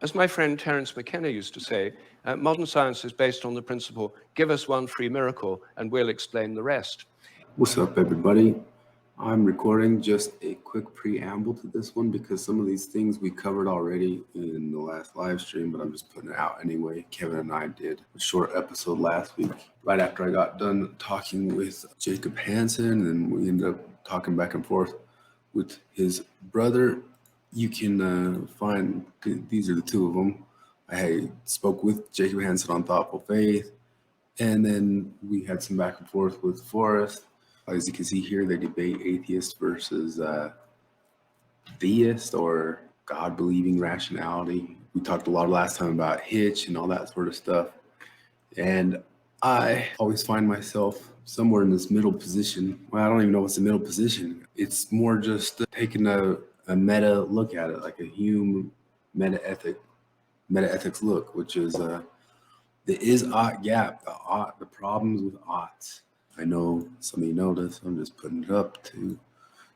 As my friend Terence McKenna used to say, modern science is based on the principle, give us one free miracle and we'll explain the rest. What's up, everybody? I'm recording just a quick preamble to this one because some of these things we covered already in the last live stream, but I'm just putting it out anyway. Kevan and I did a short episode last week, right after I got done talking with Jacob Hansen, and we ended up talking back and forth with his brother. You can find, these are the two of them. I spoke with Jacob Hansen on Thoughtful Faith, and then we had some back and forth with Forrest. As you can see here, they debate atheist versus theist or God-believing rationality. We talked a lot last time about Hitch and all that sort of stuff. And I always find myself somewhere in this middle position. Well, I don't even know what's the middle position. It's more just taking a meta look at it, like a Hume meta-ethics look, which is the is-ought gap, the problems with oughts. I know some of you know this. I'm just putting it up to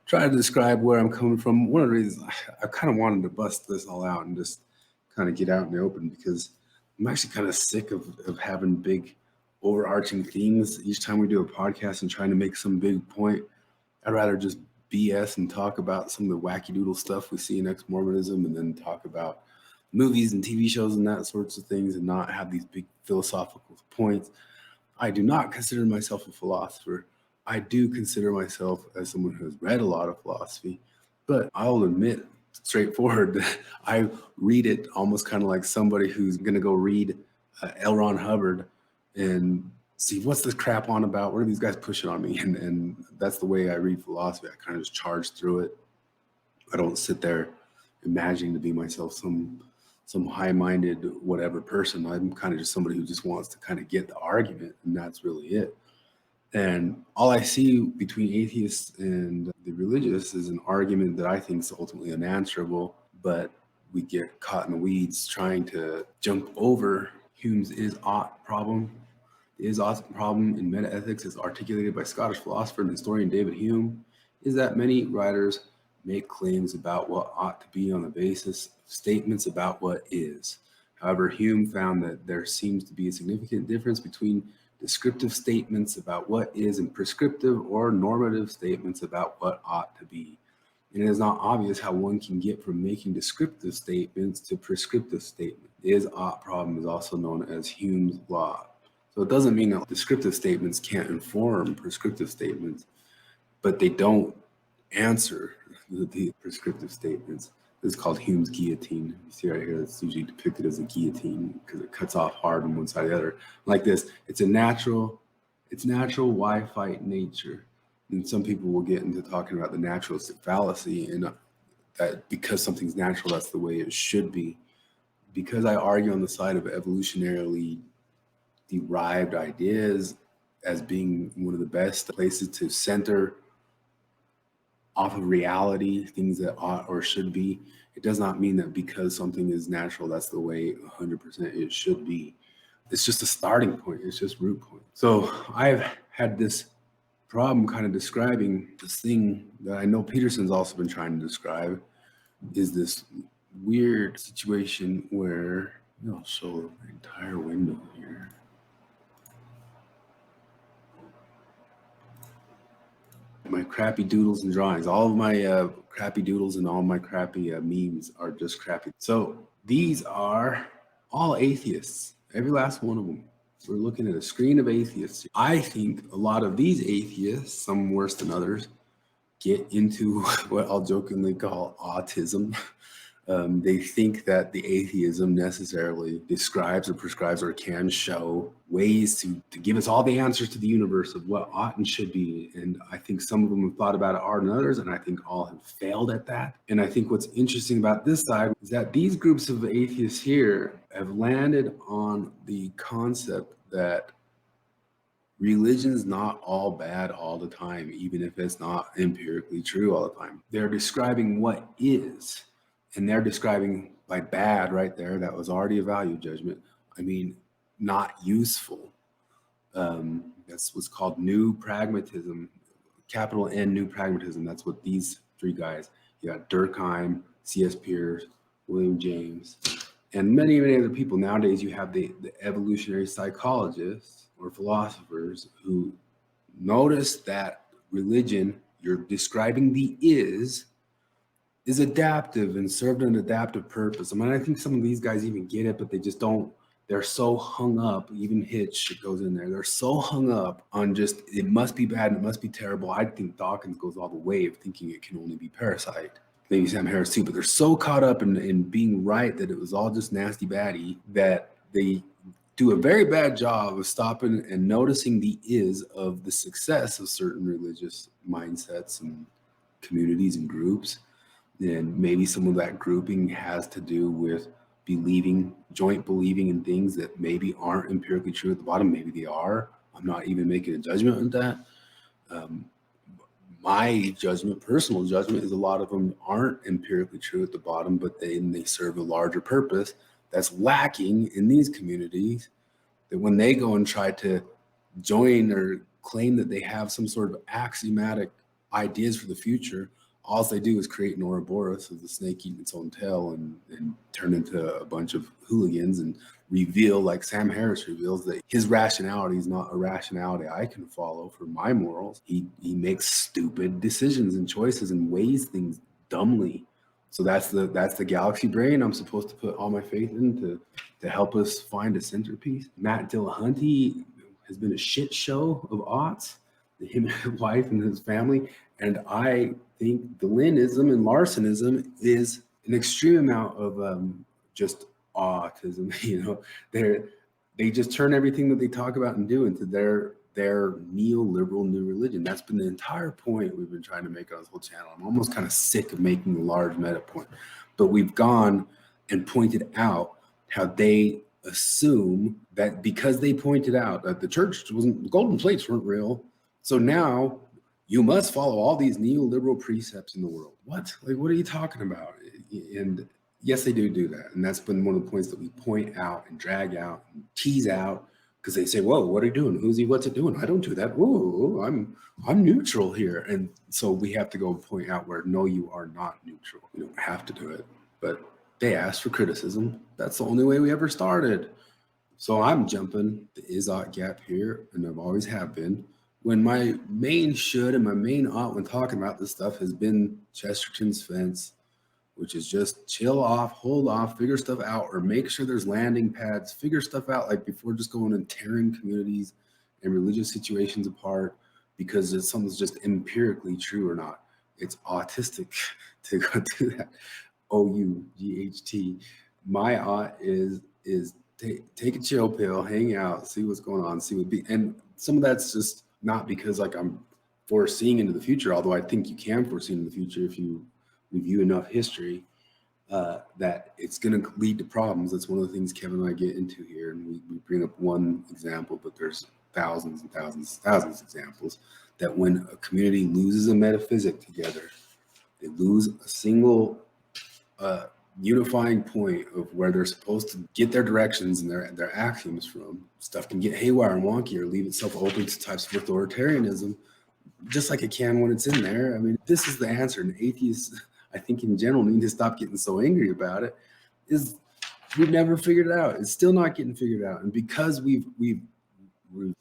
try to describe where I'm coming from. One of the reasons I kind of wanted to bust this all out and just kind of get out in the open, because I'm actually kind of sick of having big overarching themes each time we do a podcast and trying to make some big point. I'd rather just BS and talk about some of the wacky doodle stuff we see in ex-Mormonism, and then talk about movies and TV shows and that sorts of things, and not have these big philosophical points. I do not consider myself a philosopher. I do consider myself as someone who has read a lot of philosophy, but I'll admit straightforward that I read it almost kind of like somebody who's going to go read L. Ron Hubbard and see what's this crap on about, what are these guys pushing on me? And that's the way I read philosophy. I kind of just charge through it. I don't sit there imagining to be myself some high-minded whatever person. I'm kind of just somebody who just wants to kind of get the argument, and that's really it. And all I see between atheists and the religious is an argument that I think is ultimately unanswerable, but we get caught in the weeds trying to jump over Hume's is-ought problem. The is-ought problem in metaethics, as articulated by Scottish philosopher and historian David Hume, is that many writers make claims about what ought to be on the basis of statements about what is. However, Hume found that there seems to be a significant difference between descriptive statements about what is and prescriptive or normative statements about what ought to be. And it is not obvious how one can get from making descriptive statements to prescriptive statements. The is-ought problem is also known as Hume's law. So it doesn't mean that descriptive statements can't inform prescriptive statements, but they don't answer the prescriptive statements. This is called Hume's guillotine. You see right here, it's usually depicted as a guillotine because it cuts off hard on one side or the other. Like this, it's natural, why fight nature? And some people will get into talking about the naturalistic fallacy, and that because something's natural, that's the way it should be. Because I argue on the side of evolutionarily derived ideas as being one of the best places to center off of reality, things that ought or should be, it does not mean that because something is natural, that's the way 100% it should be. It's just a starting point. It's just root point. So I've had this problem kind of describing this thing that I know Peterson's also been trying to describe, is this weird situation where, I'll show the entire window here. My crappy doodles and drawings, all of my crappy doodles and all my crappy memes are just crappy. So these are all atheists, every last one of them. We're looking at a screen of atheists. I think a lot of these atheists, some worse than others, get into what I'll jokingly call autism. They think that the atheism necessarily describes or prescribes or can show ways to give us all the answers to the universe of what ought and should be. And I think some of them have thought about it harder than others, and I think all have failed at that. And I think what's interesting about this side is that these groups of atheists here have landed on the concept that religion's not all bad all the time, even if it's not empirically true all the time. They're describing what is. And they're describing by bad right there, that was already a value judgment. I mean, not useful. That's what's called new pragmatism, capital N, new pragmatism. That's what these three guys, you got Durkheim, C.S. Peirce, William James, And many, many other people nowadays, you have the evolutionary psychologists or philosophers who notice that religion, you're describing the is adaptive and served an adaptive purpose. I mean, I think some of these guys even get it, but they just don't. They're so hung up, even Hitch, it goes in there. They're so hung up on just, it must be bad and it must be terrible. I think Dawkins goes all the way of thinking it can only be Parasite. Maybe Sam Harris too, but they're so caught up in being right that it was all just nasty baddie that they do a very bad job of stopping and noticing the is of the success of certain religious mindsets and communities and groups. And maybe some of that grouping has to do with joint believing in things that maybe aren't empirically true at the bottom. Maybe they are. I'm not even making a judgment on that. My judgment, personal judgment, is a lot of them aren't empirically true at the bottom, but they serve a larger purpose that's lacking in these communities, that when they go and try to join or claim that they have some sort of axiomatic ideas for the future, all they do is create an Ouroboros of the snake eating its own tail and turn into a bunch of hooligans and reveal, like Sam Harris reveals, that his rationality is not a rationality I can follow for my morals. He makes stupid decisions and choices and weighs things dumbly. So that's the galaxy brain I'm supposed to put all my faith in to help us find a centerpiece. Matt Dillahunty has been a shit show of aughts, him and his wife and his family. And I think Delinism and Larsonism is an extreme amount of just aughtism. You know, they just turn everything that they talk about and do into their neoliberal new religion. That's been the entire point we've been trying to make on this whole channel. I'm almost kind of sick of making a large meta point, but we've gone and pointed out how they assume that because they pointed out that the church wasn't, the golden plates weren't real, so now you must follow all these neoliberal precepts in the world. What? Like, what are you talking about? And yes, they do that. And that's been one of the points that we point out and drag out and tease out, because they say, whoa, what are you doing? Who's he? What's it doing? I don't do that. Whoa, I'm neutral here. And so we have to go point out where, no, you are not neutral. You don't have to do it. But they asked for criticism. That's the only way we ever started. So I'm jumping the is-ought gap here, and I've always have been, when my main should and my main ought when talking about this stuff has been Chesterton's fence, which is just chill off, hold off, figure stuff out, or make sure there's landing pads, figure stuff out, like before just going and tearing communities and religious situations apart because something's just empirically true or not. It's autistic to go do that. OUGHT. My ought is take a chill pill, hang out, see what's going on, see what be, and some of that's just not because like I'm foreseeing into the future, although I think you can foresee into the future if you review enough history, that it's going to lead to problems. That's one of the things Kevan and I get into here, and we bring up one example, but there's thousands and thousands of examples that when a community loses a metaphysic together, they lose a single unifying point of where they're supposed to get their directions and their axioms from. Stuff can get haywire and wonky or leave itself open to types of authoritarianism, just like it can when it's in there. I mean, this is the answer. And atheists, I think in general, need to stop getting so angry about it, is we've never figured it out. It's still not getting figured out. And because we've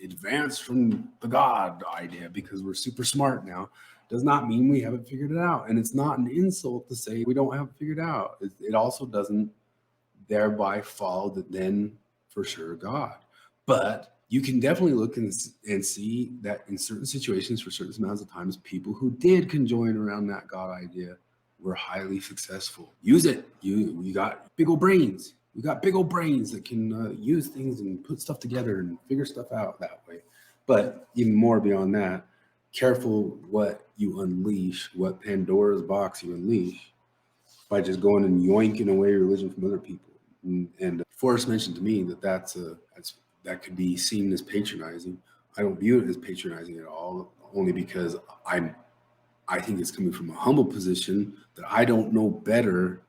advanced from the God idea, because we're super smart now, does not mean we haven't figured it out. And it's not an insult to say we don't have it figured out. It also doesn't thereby follow that then for sure God. But you can definitely look and see that in certain situations for certain amounts of times, people who did conjoin around that God idea were highly successful. Use it. You got big old brains. You got big old brains that can use things and put stuff together and figure stuff out that way. But even more beyond that, careful what you unleash, what Pandora's box you unleash by just going and yoinking away religion from other people. And Forrest mentioned to me that could be seen as patronizing. I don't view it as patronizing at all, only because I think it's coming from a humble position that I don't know better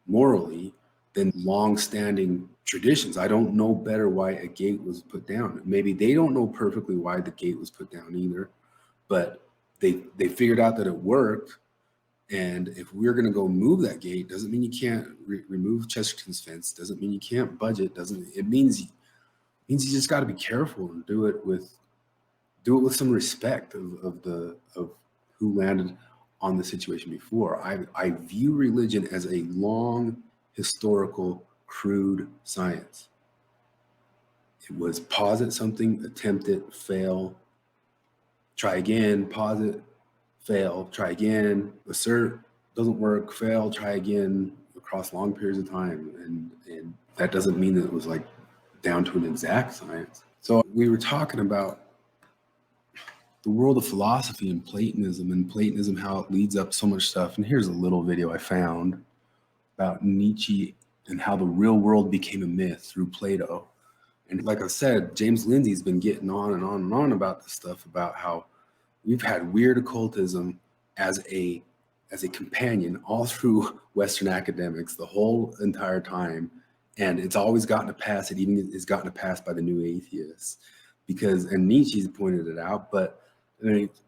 morally than long-standing traditions. I don't know better why a gate was put down. Maybe they don't know perfectly why the gate was put down either, but they figured out that it worked, And if we're going to go move that gate, doesn't mean you can't remove Chesterton's fence. Doesn't mean you can't budget. It means you just got to be careful and do it with some respect of who landed on the situation before. I view religion as a long, historical, crude science. It was posit something, attempt it, fail, try again, pause it, fail, try again, assert, doesn't work, fail, try again, across long periods of time. And that doesn't mean that it was like down to an exact science. So we were talking about the world of philosophy and Platonism, how it leads up so much stuff. And here's a little video I found about Nietzsche and how the real world became a myth through Plato. And like I said, James Lindsay's been getting on and on and on about this stuff, about how we've had weird occultism as a companion all through Western academics the whole entire time. And it's always gotten a pass. It even is gotten a pass by the new atheists, and Nietzsche's pointed it out. But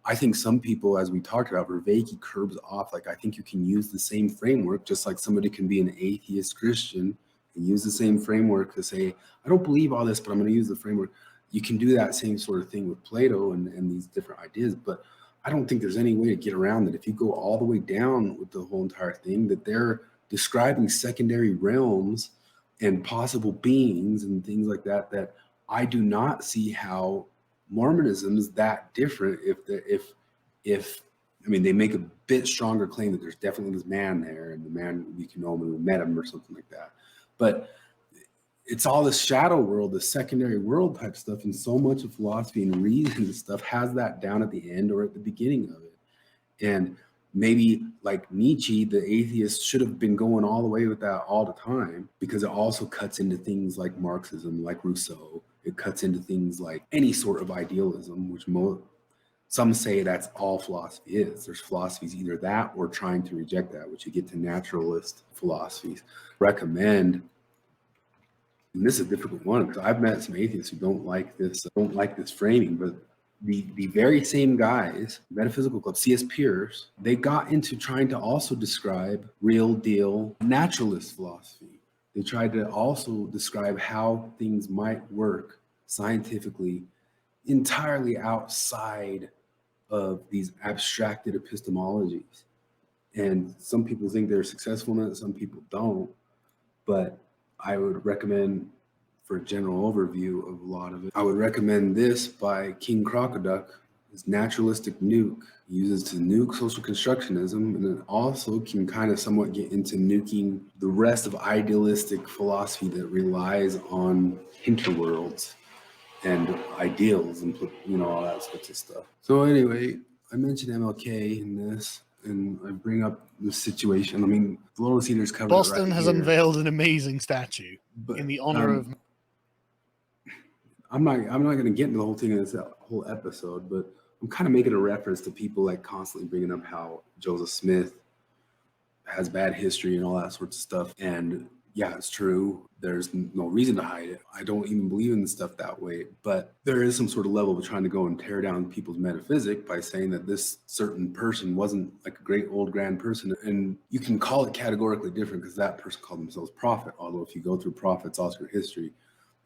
I think some people, as we talked about, Vervaeke curbs off. Like, I think you can use the same framework, just like somebody can be an atheist Christian and use the same framework to say, I don't believe all this, but I'm going to use the framework. You can do that same sort of thing with Plato and these different ideas, but I don't think there's any way to get around that. If you go all the way down with the whole entire thing, that they're describing secondary realms and possible beings and things like that, that I do not see how Mormonism is that different. They make a bit stronger claim that there's definitely this man there, and the man, we can know him, we met him or something like that. But it's all this shadow world, the secondary world type stuff, and so much of philosophy and reason and stuff has that down at the end or at the beginning of it. And maybe like Nietzsche, the atheist should have been going all the way with that all the time, because it also cuts into things like Marxism, like Rousseau. It cuts into things like any sort of idealism, which some say that's all philosophy is. There's philosophies either that or trying to reject that, which you get to naturalist philosophies. Recommend, and this is a difficult one because I've met some atheists who don't like this framing, but the very same guys, Metaphysical Club, C.S. Pierce, they got into trying to also describe real deal naturalist philosophy. They tried to also describe how things might work scientifically entirely outside of these abstracted epistemologies. And some people think they're successful in it, some people don't. But I would recommend, for a general overview of a lot of it, I would recommend this by King Crocoduck. It's Naturalistic Nuke. He uses to nuke social constructionism, and then also can kind of somewhat get into nuking the rest of idealistic philosophy that relies on hinterworlds and ideals and all that sorts of stuff. So anyway, I mentioned MLK in this, and I bring up the situation. I mean, the Lotus Eater's covered Boston right has here. unveiled an amazing statue in the honor of. I'm not going to get into the whole thing in this whole episode, but I'm kind of making a reference to people like constantly bringing up how Joseph Smith has bad history and all that sorts of stuff. And yeah, it's true. There's no reason to hide it. I don't even believe in stuff that way. But there is some sort of level of trying to go and tear down people's metaphysics by saying that this certain person wasn't like a great old grand person. And you can call it categorically different because that person called themselves prophet. Although if you go through prophets all through history,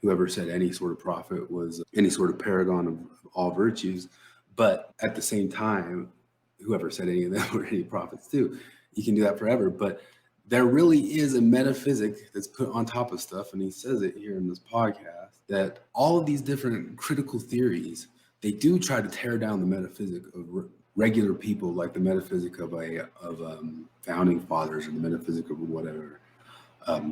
whoever said any sort of prophet was any sort of paragon of all virtues. But at the same time, whoever said any of them were any prophets too. You can do that forever. But there really is a metaphysic that's put on top of stuff, and he says it here in this podcast, that all of these different critical theories, they do try to tear down the metaphysic of regular people, like the metaphysic of founding fathers or the metaphysic of whatever.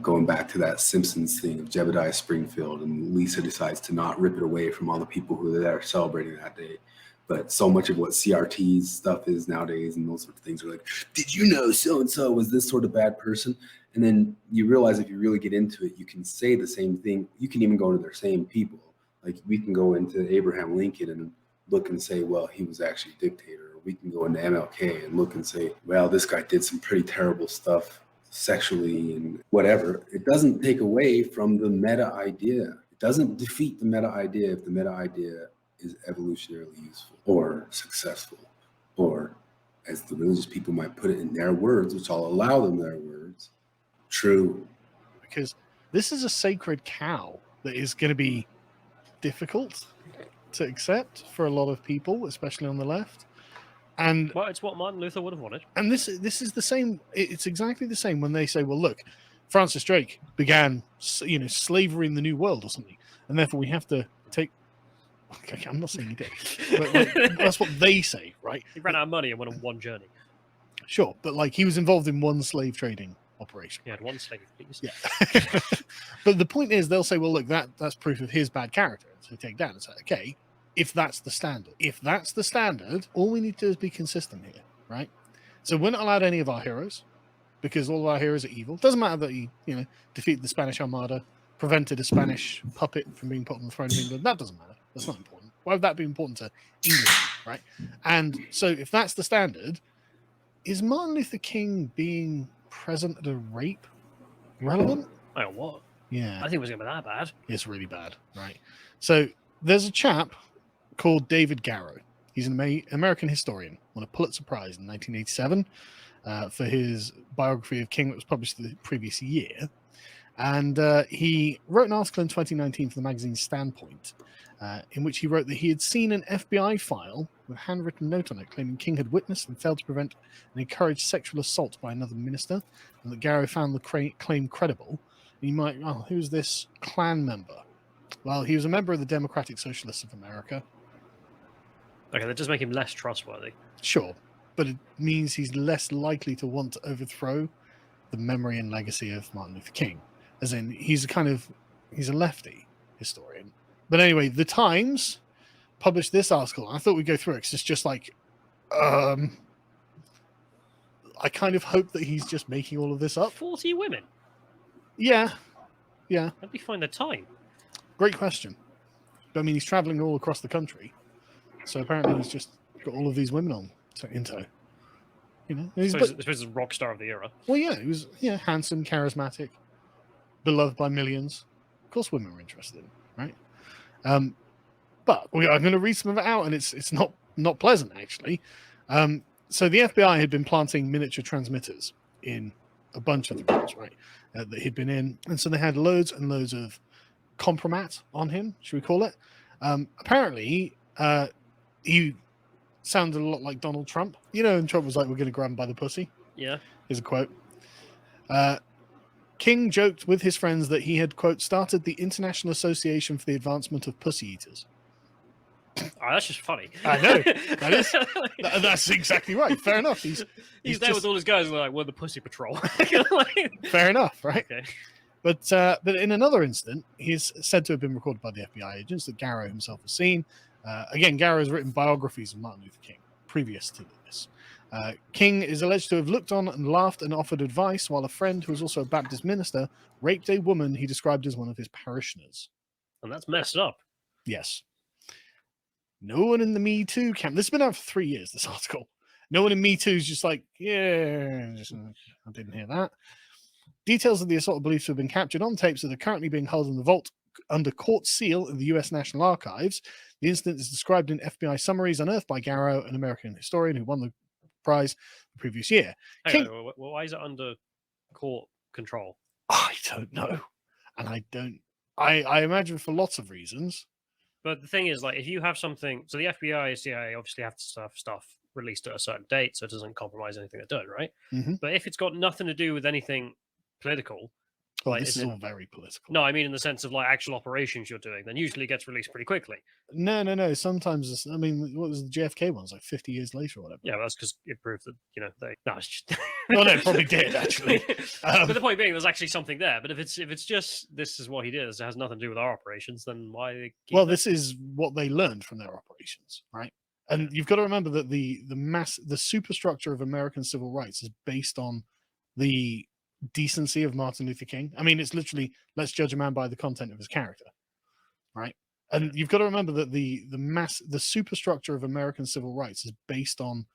Going back to that Simpsons thing of Jebediah Springfield, and Lisa decides to not rip it away from all the people who are there celebrating that day. But so much of what CRT's stuff is nowadays and those sorts of things are like, did you know so-and-so was this sort of bad person? And then you realize if you really get into it, you can say the same thing. You can even go into their same people. Like we can go into Abraham Lincoln and look and say, well, he was actually a dictator. Or we can go into MLK and look and say, well, this guy did some pretty terrible stuff sexually and whatever. It doesn't take away from the meta idea. It doesn't defeat the meta idea if the meta idea is evolutionarily useful or successful or as the religious people might put it in their words, which I'll allow them their words, true. Because this is a sacred cow that is going to be difficult to accept for a lot of people, especially on the left. And well, it's what Martin Luther would have wanted. And this is the same. It's exactly the same when they say, "Well, look, Francis Drake began, slavery in the New World or something, and therefore we have to take." Okay, I'm not saying he did, but that's what they say, right? He ran out of money and went on one journey. Sure, but like he was involved in one slave trading operation. He had one slave, please. Yeah. But the point is, they'll say, "Well, look, that's proof of his bad character." So take down and say, "Okay, if that's the standard, all we need to do is be consistent here, right? So we're not allowed any of our heroes because all of our heroes are evil. Doesn't matter that he, defeated the Spanish Armada, prevented a Spanish puppet from being put on the throne of England. That doesn't matter. That's not important. Why would that be important to England, right? And so if that's the standard, is Martin Luther King being present at a rape relevant? Oh, what? Yeah. I think it was going to be that bad. It's really bad, right? So there's a chap called David Garrow. He's an American historian, won a Pulitzer Prize in 1987 for his biography of King that was published the previous year. And he wrote an article in 2019 for the magazine Standpoint, in which he wrote that he had seen an FBI file with a handwritten note on it claiming King had witnessed and failed to prevent and encourage sexual assault by another minister, and that Garrow found the claim credible. And you might, who's this Klan member? Well, he was a member of the Democratic Socialists of America. Okay, that does make him less trustworthy. Sure, but it means he's less likely to want to overthrow the memory and legacy of Martin Luther King. As in, he's a lefty historian. But anyway, The Times published this article. I thought we'd go through it because it's just like, I kind of hope that he's just making all of this up. 40 women? Yeah. How do you find the time? Great question. But I mean, he's traveling all across the country. So apparently he's just got all of these women in tow. I suppose he's a rock star of the era. Well, yeah, he was handsome, charismatic, beloved by millions. Of course women were interested in him, right? But I'm going to read some of it out, and it's not pleasant, actually. So the FBI had been planting miniature transmitters in a bunch of the rooms, right, that he'd been in. And so they had loads and loads of compromat on him, should we call it? Apparently, he sounded a lot like Donald Trump. And Trump was like, "We're going to grab him by the pussy." Yeah. Here's a quote. King joked with his friends that he had, quote, started the International Association for the Advancement of Pussy Eaters. Oh, that's just funny. I know. That's exactly right. Fair enough. He's there with all his guys like, we're the Pussy Patrol. Fair enough, right? Okay. But in another incident, he's said to have been recorded by the FBI agents that Garrow himself has seen. Again, Garrow has written biographies of Martin Luther King previous to this. King is alleged to have looked on and laughed and offered advice while a friend who was also a Baptist minister raped a woman he described as one of his parishioners. And that's messed up. Yes. No one in the Me Too camp. This has been out for 3 years, this article. No one in Me Too is just like, I didn't hear that. Details of the assault are believed to have been captured on tapes that are currently being held in the vault under court seal in the U.S. National Archives. The incident is described in FBI summaries unearthed by Garrow, an American historian who won the prize the previous year. Why is it under court control? I don't know. And I imagine for lots of reasons. But the thing is, like, if you have something, so the FBI and CIA obviously have to have stuff released at a certain date so it doesn't compromise anything they're doing, right? Mm-hmm. But if it's got nothing to do with anything political, this is all very political. No, I mean in the sense of like actual operations you're doing, then usually it gets released pretty quickly. No. Sometimes, what was the JFK ones, like 50 years later or whatever? Yeah, that's because it proved that, they... No, it's just... Well, no, it probably did, actually. But the point being, there's actually something there. But if it's just, this is what he did, it has nothing to do with our operations, then why... This is what they learned from their operations, right? And you've got to remember that the superstructure of American civil rights is based on the decency of Martin Luther King. I mean, it's literally, let's judge a man by the content of his character, right? And you've got to remember that the superstructure of American civil rights is based on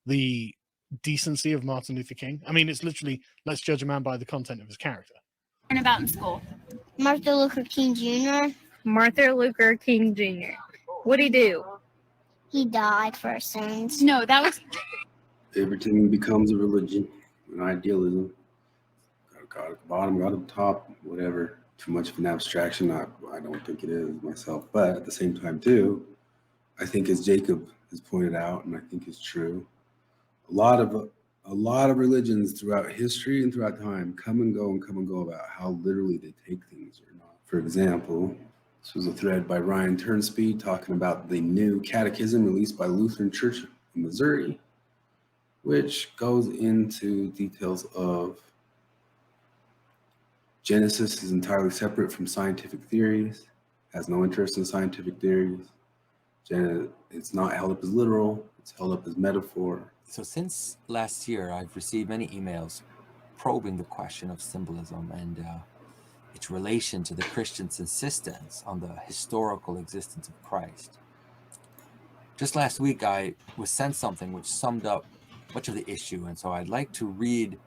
the decency of Martin Luther King. I mean, it's literally, let's judge a man by the content of his character. Learn about in school. Martin Luther King Jr. Martin Luther King Jr. What'd he do? He died for his sins. No, that was... everything becomes a religion, an idealism. Got a God at the bottom, God at the top, whatever. Too much of an abstraction. I don't think it is myself. But at the same time, too, I think as Jacob has pointed out, and I think is true, a lot of religions throughout history and throughout time come and go about how literally they take things or not. For example, this was a thread by Ryan Turnspeed talking about the new catechism released by Lutheran Church in Missouri, which goes into details of Genesis is entirely separate from scientific theories, has no interest in scientific theories. It's not held up as literal, it's held up as metaphor. So since last year, I've received many emails probing the question of symbolism and its relation to the Christian's insistence on the historical existence of Christ. Just last week, I was sent something which summed up much of the issue, and so I'd like to read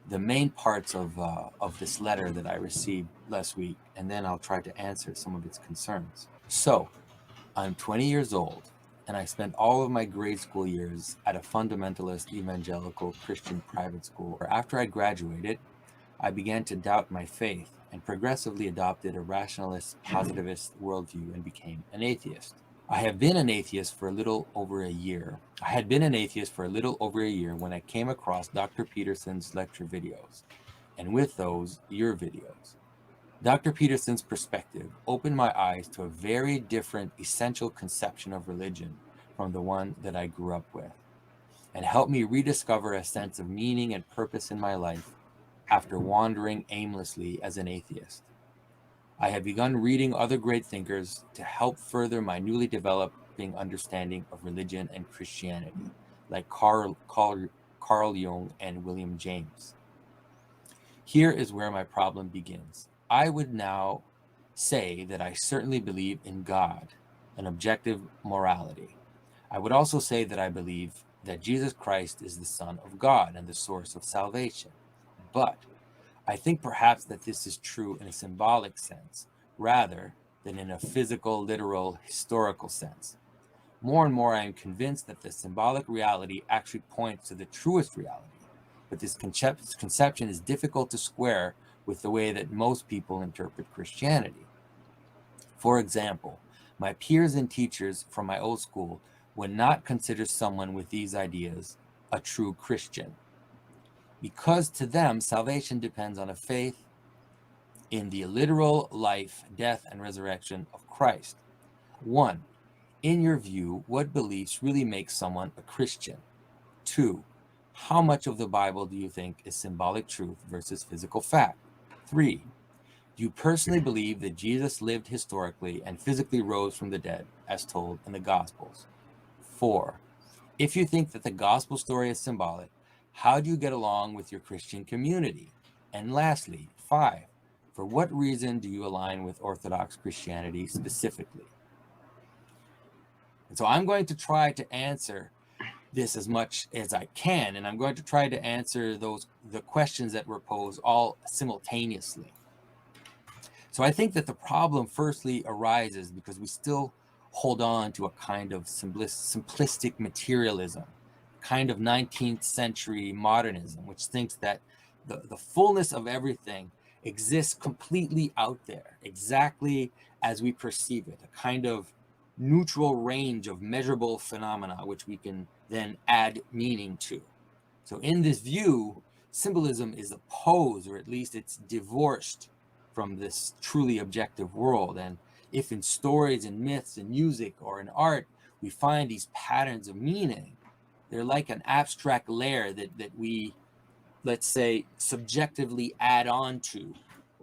the main parts of this letter that I received last week, and then I'll try to answer some of its concerns. So, I'm 20 years old, and I spent all of my grade school years at a fundamentalist evangelical Christian private school. After I graduated, I began to doubt my faith and progressively adopted a rationalist, positivist worldview and became an atheist. I had been an atheist for a little over a year when I came across Dr. Peterson's lecture videos, and with those, your videos. Dr. Peterson's perspective opened my eyes to a very different essential conception of religion from the one that I grew up with, and helped me rediscover a sense of meaning and purpose in my life after wandering aimlessly as an atheist. I have begun reading other great thinkers to help further my newly developing understanding of religion and Christianity, like Carl Jung and William James. Here is where my problem begins. I would now say that I certainly believe in God, an objective morality. I would also say that I believe that Jesus Christ is the Son of God and the source of salvation. But I think perhaps that this is true in a symbolic sense, rather than in a physical, literal, historical sense. More and more I am convinced that the symbolic reality actually points to the truest reality, but this conception is difficult to square with the way that most people interpret Christianity. For example, my peers and teachers from my old school would not consider someone with these ideas a true Christian, because to them, salvation depends on a faith in the literal life, death, and resurrection of Christ. 1. In your view, what beliefs really make someone a Christian? 2. How much of the Bible do you think is symbolic truth versus physical fact? 3. Do you personally believe that Jesus lived historically and physically rose from the dead, as told in the Gospels? 4. If you think that the Gospel story is symbolic, how do you get along with your Christian community? And lastly, 5. For what reason do you align with Orthodox Christianity specifically? And so I'm going to try to answer this as much as I can, and I'm going to try to answer the questions that were posed all simultaneously. So I think that the problem firstly arises because we still hold on to a kind of simplistic materialism, kind of 19th century modernism, which thinks that the fullness of everything exists completely out there, exactly as we perceive it, a kind of neutral range of measurable phenomena, which we can then add meaning to. So in this view, symbolism is opposed, or at least it's divorced from this truly objective world. And if in stories and myths and music or in art, we find these patterns of meaning, they're like an abstract layer that we, let's say, subjectively add on to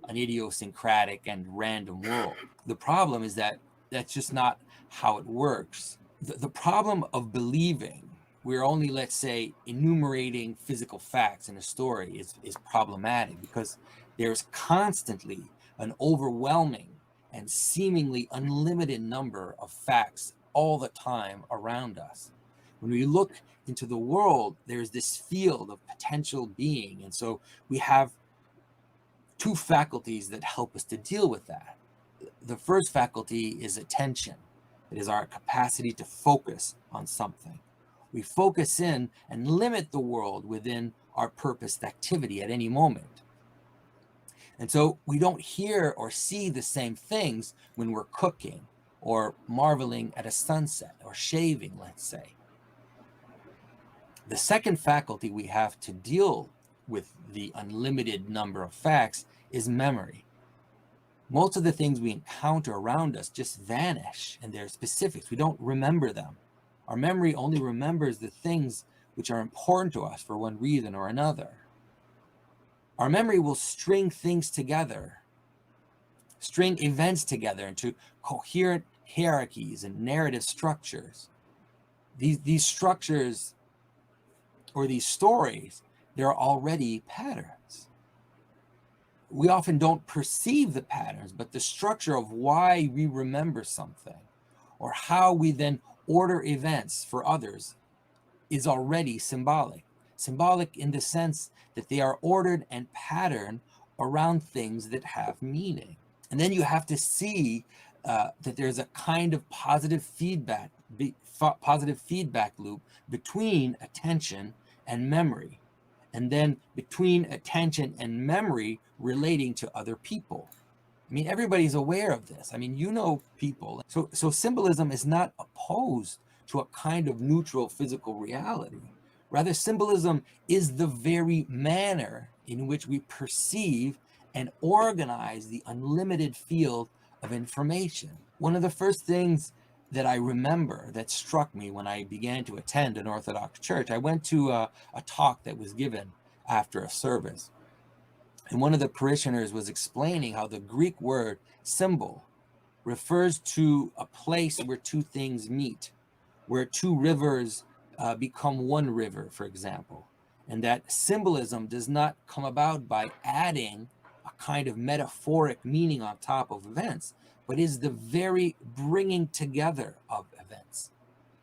an idiosyncratic and random world. The problem is that that's just not how it works. The problem of believing we're only, let's say, enumerating physical facts in a story is problematic, because there's constantly an overwhelming and seemingly unlimited number of facts all the time around us. When we look into the world, there's this field of potential being. And so we have two faculties that help us to deal with that. The first faculty is attention. It is our capacity to focus on something. We focus in and limit the world within our purposed activity at any moment. And so we don't hear or see the same things when we're cooking or marveling at a sunset or shaving, let's say. The second faculty we have to deal with the unlimited number of facts is memory. Most of the things we encounter around us just vanish in their specifics. We don't remember them. Our memory only remembers the things which are important to us for one reason or another. Our memory will string things together, string events together into coherent hierarchies and narrative structures. These structures or these stories, they're already patterns. We often don't perceive the patterns, but the structure of why we remember something or how we then order events for others is already symbolic. Symbolic in the sense that they are ordered and patterned around things that have meaning. And then you have to see that there's a kind of positive feedback loop between attention and memory, and then between attention and memory relating to other people. I mean, everybody's aware of this. I mean, you know people. So symbolism is not opposed to a kind of neutral physical reality. Rather, symbolism is the very manner in which we perceive and organize the unlimited field of information. One of the first things that I remember that struck me when I began to attend an Orthodox church, I went to a talk that was given after a service. And one of the parishioners was explaining how the Greek word symbol refers to a place where two things meet, where two rivers become one river, for example. And that symbolism does not come about by adding a kind of metaphoric meaning on top of events, but is the very bringing together of events,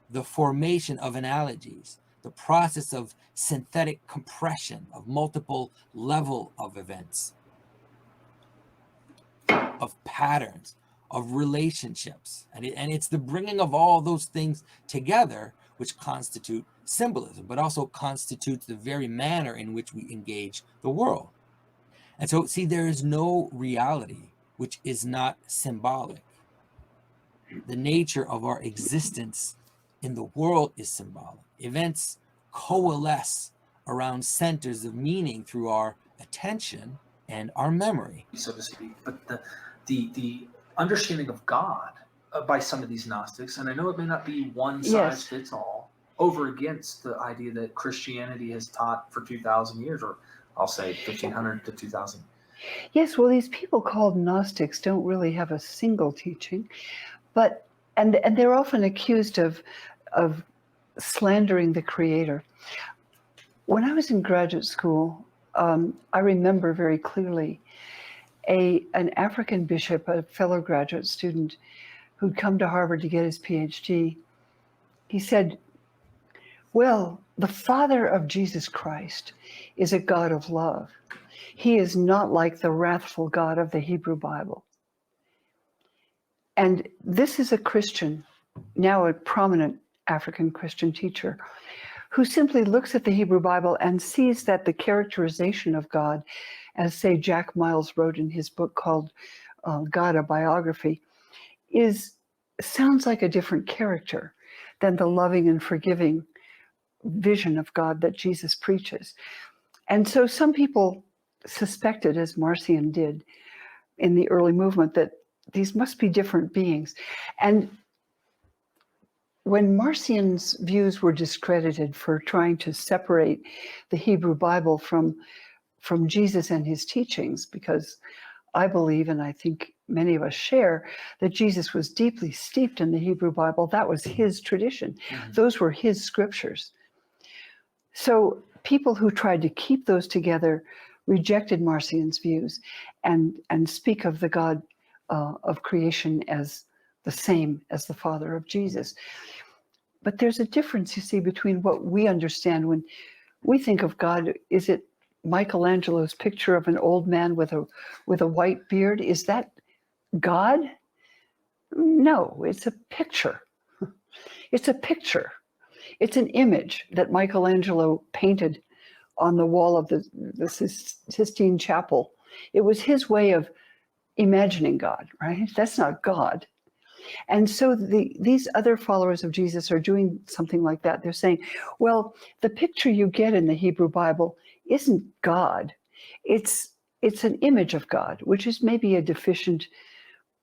the formation of analogies, the process of synthetic compression of multiple level of events, of patterns, of relationships. And it's the bringing of all those things together which constitute symbolism, but also constitutes the very manner in which we engage the world. And so, see, there is no reality which is not symbolic. The nature of our existence in the world is symbolic. Events coalesce around centers of meaning through our attention and our memory, so to speak. But the understanding of God by some of these Gnostics, and I know it may not be one size fits all, over against the idea that Christianity has taught for 2,000 years, or I'll say 1,500 to 2,000. Yes, well, these people called Gnostics don't really have a single teaching, but and they're often accused of slandering the Creator. When I was in graduate school, I remember very clearly an African bishop, a fellow graduate student who'd come to Harvard to get his PhD. He said, well, the Father of Jesus Christ is a God of love. He is not like the wrathful God of the Hebrew Bible. And this is a Christian, now a prominent African Christian teacher, who simply looks at the Hebrew Bible and sees that the characterization of God, as say Jack Miles wrote in his book called God, a Biography, sounds like a different character than the loving and forgiving vision of God that Jesus preaches. And so some people suspected, as Marcion did in the early movement, that these must be different beings. And when Marcion's views were discredited for trying to separate the Hebrew Bible from Jesus and his teachings, because I believe, and I think many of us share, that Jesus was deeply steeped in the Hebrew Bible. That was his tradition. Mm-hmm. Those were his scriptures. So people who tried to keep those together rejected Marcion's views and speak of the God of creation as the same as the Father of Jesus. But there's a difference, you see, between what we understand when we think of God. Is it Michelangelo's picture of an old man with a white beard? Is that God? No, it's a picture. It's a picture. It's an image that Michelangelo painted on the wall of the Sistine Chapel. It was his way of imagining God, right? That's not God. And so these other followers of Jesus are doing something like that. They're saying, well, the picture you get in the Hebrew Bible isn't God. It's an image of God, which is maybe a deficient,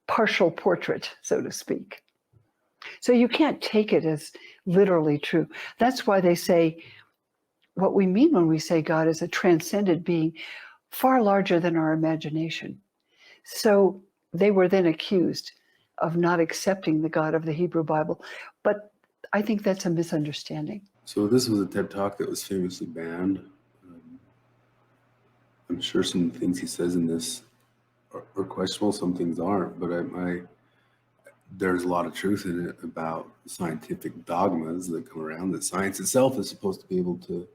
partial portrait, so to speak. So you can't take it as literally true. That's why they say, what we mean when we say God is a transcendent being, far larger than our imagination. So they were then accused of not accepting the God of the Hebrew Bible. But I think that's a misunderstanding. So this was a TED Talk that was famously banned. I'm sure some things he says in this are questionable, some things aren't, but there's a lot of truth in it about scientific dogmas that come around, that science itself is supposed to be able to,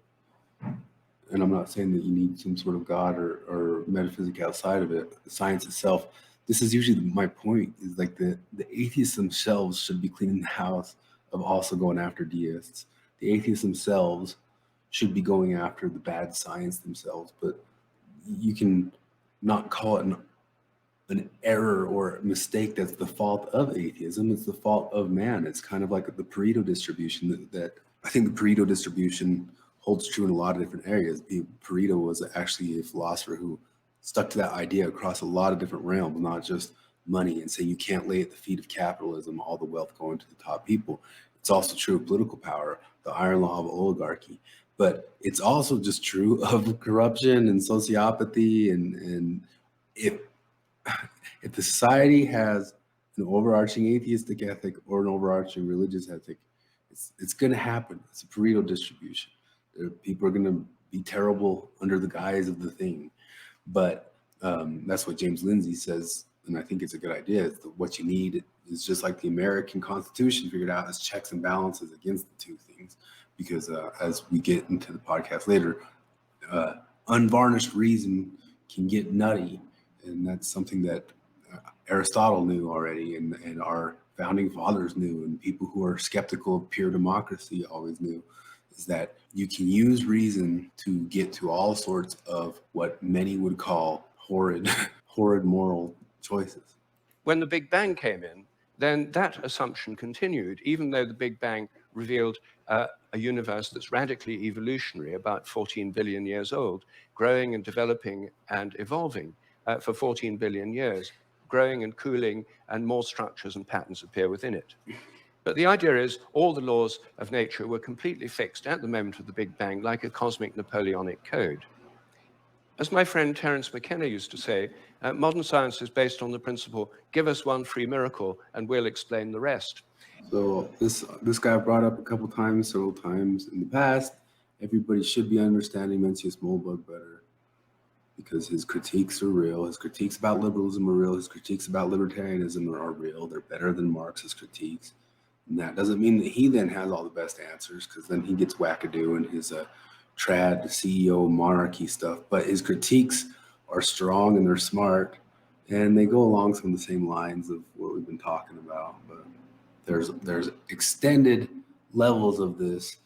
and I'm not saying that you need some sort of God or metaphysics outside of it. The science itself, this is usually my point, is like the atheists themselves should be cleaning the house of also going after deists. The atheists themselves should be going after the bad science themselves, but you can not call it an error or a mistake that's the fault of atheism. It's the fault of man. It's kind of like the Pareto distribution that I think the Pareto distribution holds true in a lot of different areas. Pareto was actually a philosopher who stuck to that idea across a lot of different realms, not just money, and say you can't lay at the feet of capitalism all the wealth going to the top people. It's also true of political power, the iron law of oligarchy. But it's also just true of corruption and sociopathy. And if the society has an overarching atheistic ethic or an overarching religious ethic, it's going to happen. It's a Pareto distribution. People are going to be terrible under the guise of the thing. But that's what James Lindsay says, and I think it's a good idea. It's what you need is just like the American Constitution figured out as checks and balances against the two things. Because as we get into the podcast later, unvarnished reason can get nutty. And that's something that Aristotle knew already, and our founding fathers knew, and people who are skeptical of pure democracy always knew, is that you can use reason to get to all sorts of what many would call horrid moral choices. When the Big Bang came in, then that assumption continued, even though the Big Bang revealed a universe that's radically evolutionary, about 14 billion years old, growing and developing and evolving for 14 billion years, growing and cooling, and more structures and patterns appear within it. But the idea is all the laws of nature were completely fixed at the moment of the Big Bang, like a cosmic Napoleonic code. As my friend Terence McKenna used to say, modern science is based on the principle, give us one free miracle and we'll explain the rest. So this guy brought up several times in the past, everybody should be understanding Mencius Moldbug better because his critiques are real. His critiques about liberalism are real. His critiques about libertarianism are real. They're better than Marx's critiques. And that doesn't mean that he then has all the best answers, because then he gets wackadoo in his trad CEO monarchy stuff. But his critiques are strong and they're smart, and they go along some of the same lines of what we've been talking about. But there's extended levels of this,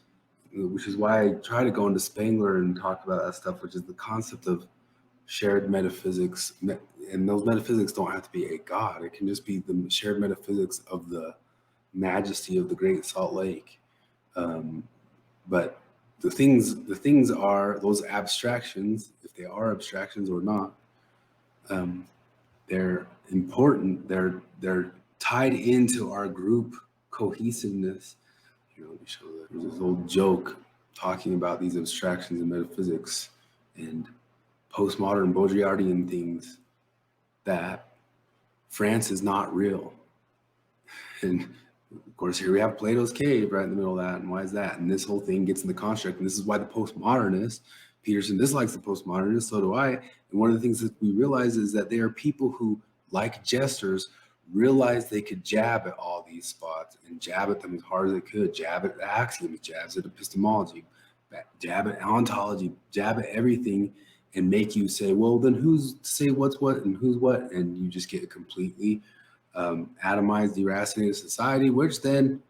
which is why I try to go into Spengler and talk about that stuff, which is the concept of shared metaphysics. And those metaphysics don't have to be a God. It can just be the shared metaphysics of the majesty of the Great Salt Lake. But the things are those abstractions, if they are abstractions or not, they're important. They're tied into our group cohesiveness. Let me show that. There's this old joke talking about these abstractions in metaphysics and postmodern Baudrillardian things, that France is not real. And of course, here we have Plato's cave right in the middle of that. And why is that? And this whole thing gets in the construct. And this is why the postmodernists, Peterson dislikes the postmodernists, so do I. And one of the things that we realize is that they are people who, like jesters, realized they could jab at all these spots and jab at them as hard as they could, jab at the axioms, jabs at epistemology, jab at ontology, jab at everything, and make you say, well, then who's to say what's what and who's what? And you just get a completely atomized, deracinated society, which then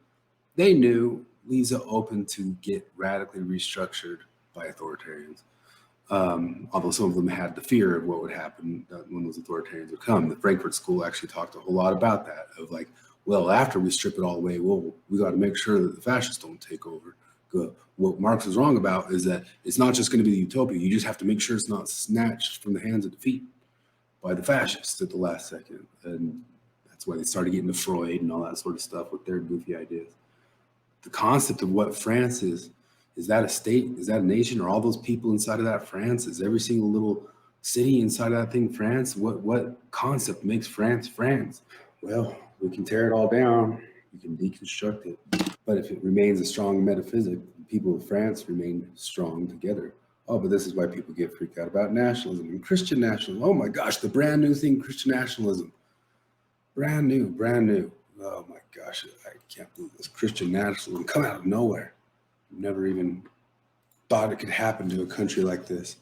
they knew leaves it open to get radically restructured by authoritarians. Although some of them had the fear of what would happen when those authoritarians would come. The Frankfurt School actually talked a whole lot about that, of like, well, after we strip it all away, well, we got to make sure that the fascists don't take over. What Marx was wrong about is that it's not just going to be the utopia. You just have to make sure it's not snatched from the hands of defeat by the fascists at the last second. And that's why they started getting to Freud and all that sort of stuff with their goofy ideas. The concept of what France is that a state? Is that a nation? Are all those people inside of that France? Is every single little city inside of that thing France? What concept makes France France? Well, we can tear it all down. We can deconstruct it. But if it remains a strong metaphysic, the people of France remain strong together. Oh, but this is why people get freaked out about nationalism and Christian nationalism. Oh my gosh, the brand new thing, Christian nationalism. Brand new. Oh my gosh, I can't believe this Christian nationalism come out of nowhere. Never even thought it could happen to a country like this.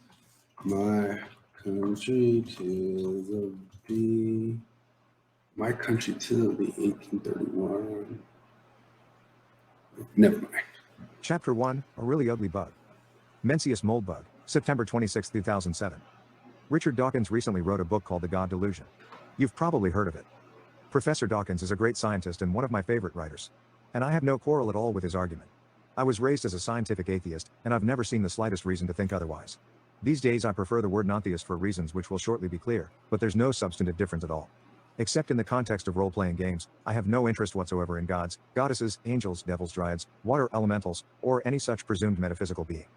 My country till the 1831. Never mind. Chapter 1, A Really Ugly Bug. Mencius Mold Bug, September 26, 2007. Richard Dawkins recently wrote a book called The God Delusion. You've probably heard of it. Professor Dawkins is a great scientist and one of my favorite writers. And I have no quarrel at all with his argument. I was raised as a scientific atheist, and I've never seen the slightest reason to think otherwise. These days I prefer the word non-theist for reasons which will shortly be clear, but there's no substantive difference at all. Except in the context of role-playing games, I have no interest whatsoever in gods, goddesses, angels, devils, dryads, water elementals, or any such presumed metaphysical being.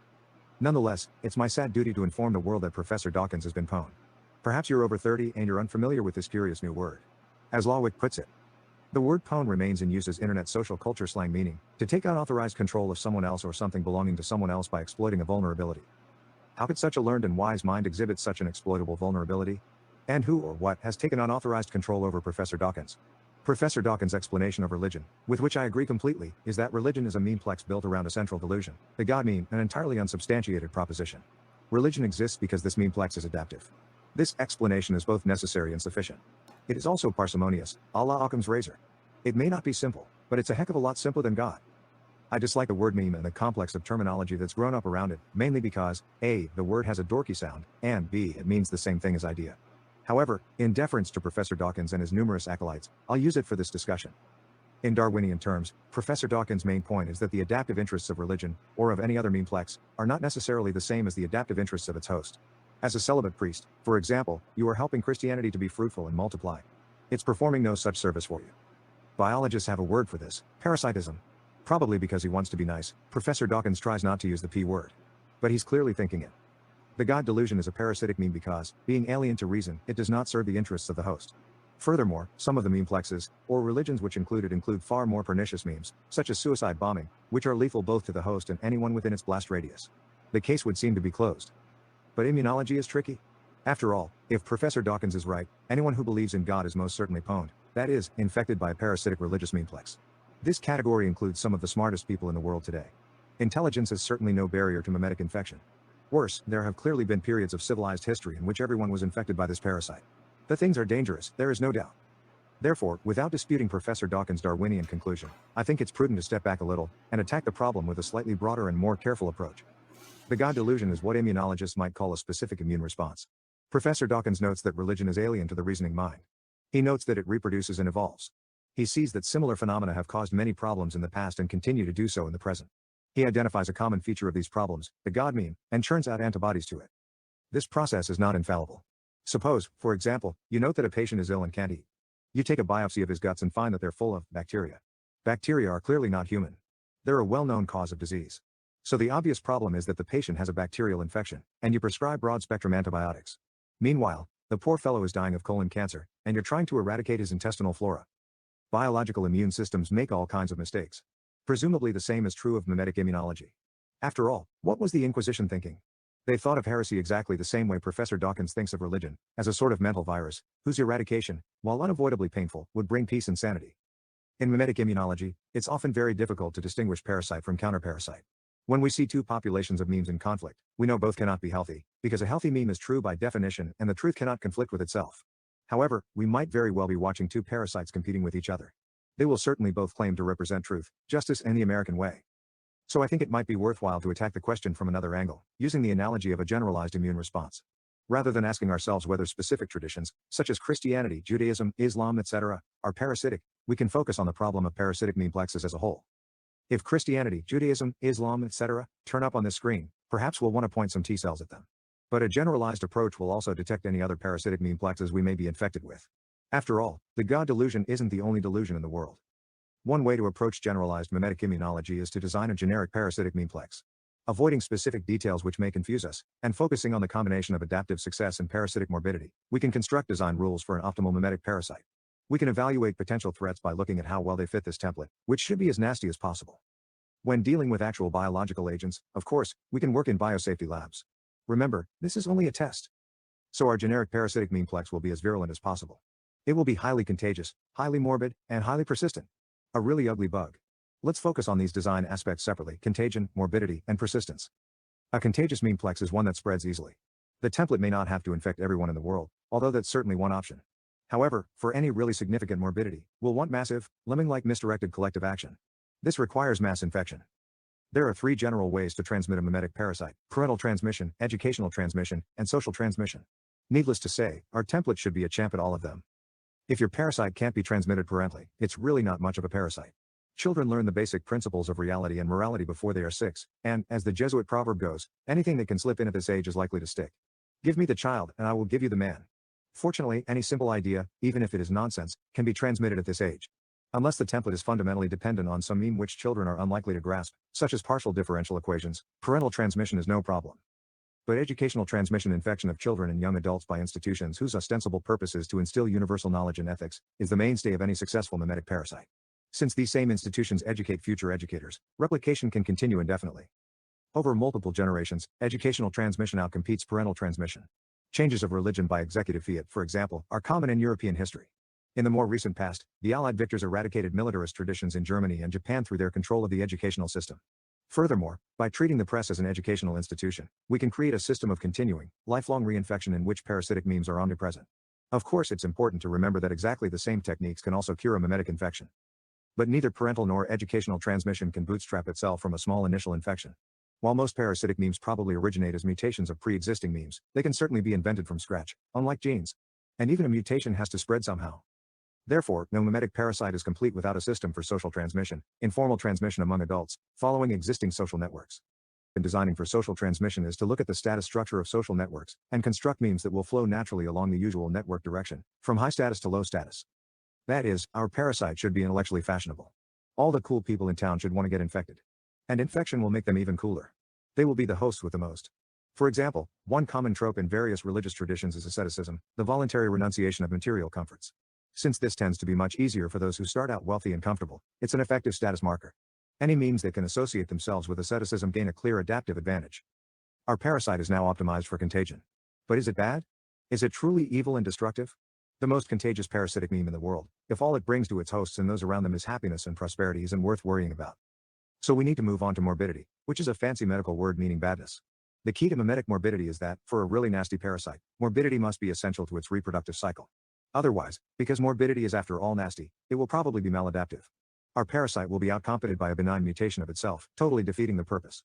Nonetheless, it's my sad duty to inform the world that Professor Dawkins has been pwned. Perhaps you're over 30 and you're unfamiliar with this curious new word. As Lawwick puts it, the word pwned remains in use as internet social culture slang, meaning to take unauthorized control of someone else or something belonging to someone else by exploiting a vulnerability. How could such a learned and wise mind exhibit such an exploitable vulnerability? And who or what has taken unauthorized control over Professor Dawkins? Professor Dawkins' explanation of religion, with which I agree completely, is that religion is a memeplex built around a central delusion, the God meme, an entirely unsubstantiated proposition. Religion exists because this memeplex is adaptive. This explanation is both necessary and sufficient. It is also parsimonious, a la Occam's razor. It may not be simple, but it's a heck of a lot simpler than God. I dislike the word meme and the complex of terminology that's grown up around it, mainly because, A, the word has a dorky sound, and B, it means the same thing as idea. However, in deference to Professor Dawkins and his numerous acolytes, I'll use it for this discussion. In Darwinian terms, Professor Dawkins' main point is that the adaptive interests of religion, or of any other memeplex, are not necessarily the same as the adaptive interests of its host. As a celibate priest, for example, you are helping Christianity to be fruitful and multiply. It's performing no such service for you. Biologists have a word for this, parasitism. Probably because he wants to be nice, Professor Dawkins tries not to use the P word. But he's clearly thinking it. The God delusion is a parasitic meme because, being alien to reason, it does not serve the interests of the host. Furthermore, some of the memeplexes, or religions which include far more pernicious memes, such as suicide bombing, which are lethal both to the host and anyone within its blast radius. The case would seem to be closed. But immunology is tricky. After all, if Professor Dawkins is right, anyone who believes in God is most certainly pwned, that is, infected by a parasitic religious memeplex. This category includes some of the smartest people in the world today. Intelligence is certainly no barrier to memetic infection. Worse, there have clearly been periods of civilized history in which everyone was infected by this parasite. The things are dangerous, there is no doubt. Therefore, without disputing Professor Dawkins' Darwinian conclusion, I think it's prudent to step back a little and attack the problem with a slightly broader and more careful approach. The God delusion is what immunologists might call a specific immune response. Professor Dawkins notes that religion is alien to the reasoning mind. He notes that it reproduces and evolves. He sees that similar phenomena have caused many problems in the past and continue to do so in the present. He identifies a common feature of these problems, the God meme, and churns out antibodies to it. This process is not infallible. Suppose, for example, you note that a patient is ill and can't eat. You take a biopsy of his guts and find that they're full of bacteria. Bacteria are clearly not human. They're a well-known cause of disease. So the obvious problem is that the patient has a bacterial infection, and you prescribe broad-spectrum antibiotics. Meanwhile, the poor fellow is dying of colon cancer, and you're trying to eradicate his intestinal flora. Biological immune systems make all kinds of mistakes. Presumably the same is true of memetic immunology. After all, what was the Inquisition thinking? They thought of heresy exactly the same way Professor Dawkins thinks of religion, as a sort of mental virus, whose eradication, while unavoidably painful, would bring peace and sanity. In memetic immunology, it's often very difficult to distinguish parasite from counterparasite. When we see two populations of memes in conflict, we know both cannot be healthy, because a healthy meme is true by definition and the truth cannot conflict with itself. However, we might very well be watching two parasites competing with each other. They will certainly both claim to represent truth, justice, and the American way. So I think it might be worthwhile to attack the question from another angle, using the analogy of a generalized immune response. Rather than asking ourselves whether specific traditions, such as Christianity, Judaism, Islam, etc., are parasitic, we can focus on the problem of parasitic memeplexes as a whole. If Christianity, Judaism, Islam, etc., turn up on this screen, perhaps we'll want to point some T cells at them. But a generalized approach will also detect any other parasitic memeplexes we may be infected with. After all, the God delusion isn't the only delusion in the world. One way to approach generalized memetic immunology is to design a generic parasitic memeplex. Avoiding specific details which may confuse us, and focusing on the combination of adaptive success and parasitic morbidity, we can construct design rules for an optimal memetic parasite. We can evaluate potential threats by looking at how well they fit this template, which should be as nasty as possible. When dealing with actual biological agents, of course, we can work in biosafety labs. Remember, this is only a test. So our generic parasitic memeplex will be as virulent as possible. It will be highly contagious, highly morbid, and highly persistent. A really ugly bug. Let's focus on these design aspects separately: contagion, morbidity, and persistence. A contagious memeplex is one that spreads easily. The template may not have to infect everyone in the world, although that's certainly one option. However, for any really significant morbidity, we'll want massive, lemming-like misdirected collective action. This requires mass infection. There are 3 general ways to transmit a memetic parasite: parental transmission, educational transmission, and social transmission. Needless to say, our template should be a champ at all of them. If your parasite can't be transmitted parentally, it's really not much of a parasite. Children learn the basic principles of reality and morality before they are 6, and, as the Jesuit proverb goes, anything that can slip in at this age is likely to stick. Give me the child, and I will give you the man. Fortunately, any simple idea, even if it is nonsense, can be transmitted at this age. Unless the template is fundamentally dependent on some meme which children are unlikely to grasp, such as partial differential equations, parental transmission is no problem. But educational transmission infection of children and young adults by institutions whose ostensible purpose is to instill universal knowledge and ethics, is the mainstay of any successful memetic parasite. Since these same institutions educate future educators, replication can continue indefinitely. Over multiple generations, educational transmission outcompetes parental transmission. Changes of religion by executive fiat, for example, are common in European history. In the more recent past, the Allied victors eradicated militarist traditions in Germany and Japan through their control of the educational system. Furthermore, by treating the press as an educational institution, we can create a system of continuing, lifelong reinfection in which parasitic memes are omnipresent. Of course, it's important to remember that exactly the same techniques can also cure a memetic infection. But neither parental nor educational transmission can bootstrap itself from a small initial infection. While most parasitic memes probably originate as mutations of pre-existing memes, they can certainly be invented from scratch, unlike genes. And even a mutation has to spread somehow. Therefore, no memetic parasite is complete without a system for social transmission, informal transmission among adults, following existing social networks. And designing for social transmission is to look at the status structure of social networks, and construct memes that will flow naturally along the usual network direction, from high status to low status. That is, our parasite should be intellectually fashionable. All the cool people in town should want to get infected. And infection will make them even cooler. They will be the hosts with the most. For example, one common trope in various religious traditions is asceticism, the voluntary renunciation of material comforts. Since this tends to be much easier for those who start out wealthy and comfortable, it's an effective status marker. Any memes that can associate themselves with asceticism gain a clear adaptive advantage. Our parasite is now optimized for contagion. But is it bad? Is it truly evil and destructive? The most contagious parasitic meme in the world, if all it brings to its hosts and those around them is happiness and prosperity, isn't worth worrying about. So we need to move on to morbidity, which is a fancy medical word meaning badness. The key to memetic morbidity is that, for a really nasty parasite, morbidity must be essential to its reproductive cycle. Otherwise, because morbidity is after all nasty, it will probably be maladaptive. Our parasite will be outcompeted by a benign mutation of itself, totally defeating the purpose.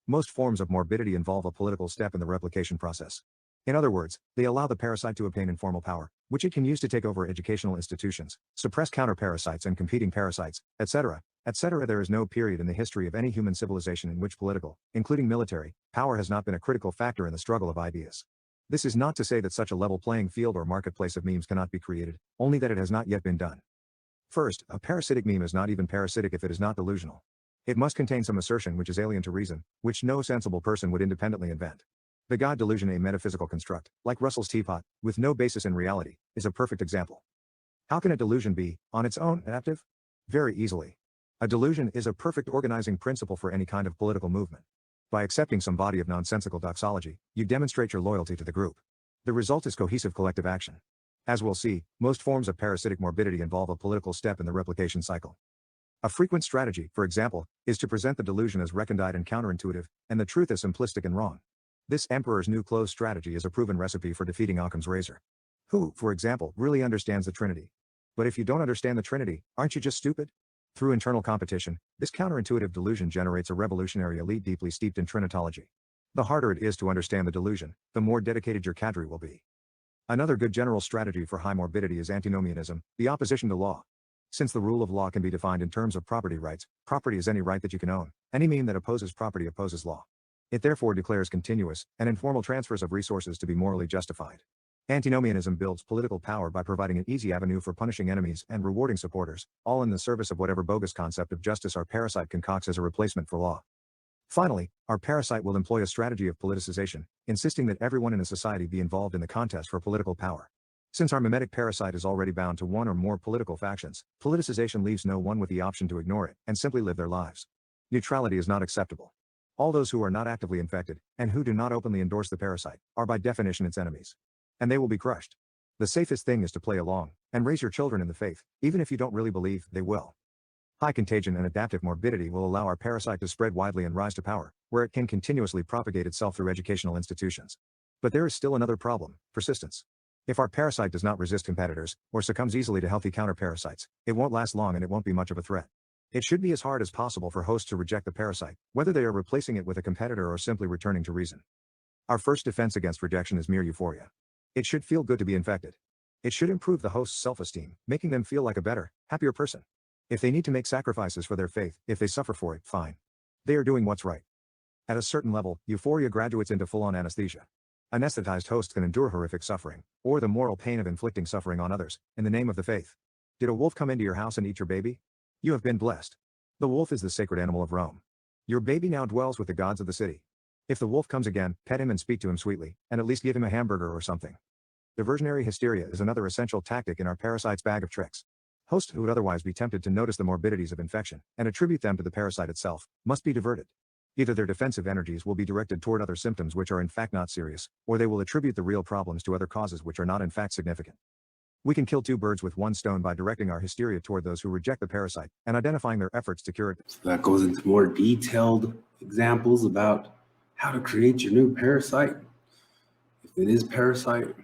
Most forms of morbidity involve a political step in the replication process. In other words, they allow the parasite to obtain informal power, which it can use to take over educational institutions, suppress counter-parasites and competing parasites, etc., etc. There is no period in the history of any human civilization in which political, including military, power has not been a critical factor in the struggle of ideas. This is not to say that such a level playing field or marketplace of memes cannot be created, only that it has not yet been done. First, a parasitic meme is not even parasitic if it is not delusional. It must contain some assertion which is alien to reason, which no sensible person would independently invent. The God delusion, a metaphysical construct, like Russell's teapot, with no basis in reality, is a perfect example. How can a delusion be, on its own, adaptive? Very easily. A delusion is a perfect organizing principle for any kind of political movement. By accepting some body of nonsensical doxology, you demonstrate your loyalty to the group. The result is cohesive collective action. As we'll see, most forms of parasitic morbidity involve a political step in the replication cycle. A frequent strategy, for example, is to present the delusion as recondite and counterintuitive, and the truth as simplistic and wrong. This Emperor's New Clothes strategy is a proven recipe for defeating Occam's razor. Who, for example, really understands the Trinity? But if you don't understand the Trinity, aren't you just stupid? Through internal competition, this counterintuitive delusion generates a revolutionary elite deeply steeped in trinitology. The harder it is to understand the delusion, the more dedicated your cadre will be. Another good general strategy for high morbidity is antinomianism, the opposition to law. Since the rule of law can be defined in terms of property rights, property is any right that you can own. Any mean that opposes property opposes law. It therefore declares continuous and informal transfers of resources to be morally justified. Antinomianism builds political power by providing an easy avenue for punishing enemies and rewarding supporters, all in the service of whatever bogus concept of justice our parasite concocts as a replacement for law. Finally, our parasite will employ a strategy of politicization, insisting that everyone in a society be involved in the contest for political power. Since our mimetic parasite is already bound to one or more political factions, politicization leaves no one with the option to ignore it and simply live their lives. Neutrality is not acceptable. All those who are not actively infected, and who do not openly endorse the parasite, are by definition its enemies. And they will be crushed. The safest thing is to play along, and raise your children in the faith, even if you don't really believe they will. High contagion and adaptive morbidity will allow our parasite to spread widely and rise to power, where it can continuously propagate itself through educational institutions. But there is still another problem: persistence. If our parasite does not resist competitors, or succumbs easily to healthy counter-parasites, it won't last long and it won't be much of a threat. It should be as hard as possible for hosts to reject the parasite, whether they are replacing it with a competitor or simply returning to reason. Our first defense against rejection is mere euphoria. It should feel good to be infected. It should improve the host's self-esteem, making them feel like a better, happier person. If they need to make sacrifices for their faith, if they suffer for it, fine. They are doing what's right. At a certain level, euphoria graduates into full-on anesthesia. Anesthetized hosts can endure horrific suffering, or the moral pain of inflicting suffering on others, in the name of the faith. Did a wolf come into your house and eat your baby? You have been blessed. The wolf is the sacred animal of Rome. Your baby now dwells with the gods of the city. If the wolf comes again, pet him and speak to him sweetly, and at least give him a hamburger or something. Diversionary hysteria is another essential tactic in our parasite's bag of tricks. Hosts who would otherwise be tempted to notice the morbidities of infection, and attribute them to the parasite itself, must be diverted. Either their defensive energies will be directed toward other symptoms which are in fact not serious, or they will attribute the real problems to other causes which are not in fact significant. We can kill two birds with one stone by directing our hysteria toward those who reject the parasite, and identifying their efforts to cure it. So that goes into more detailed examples about how to create your new parasite. If it is parasite,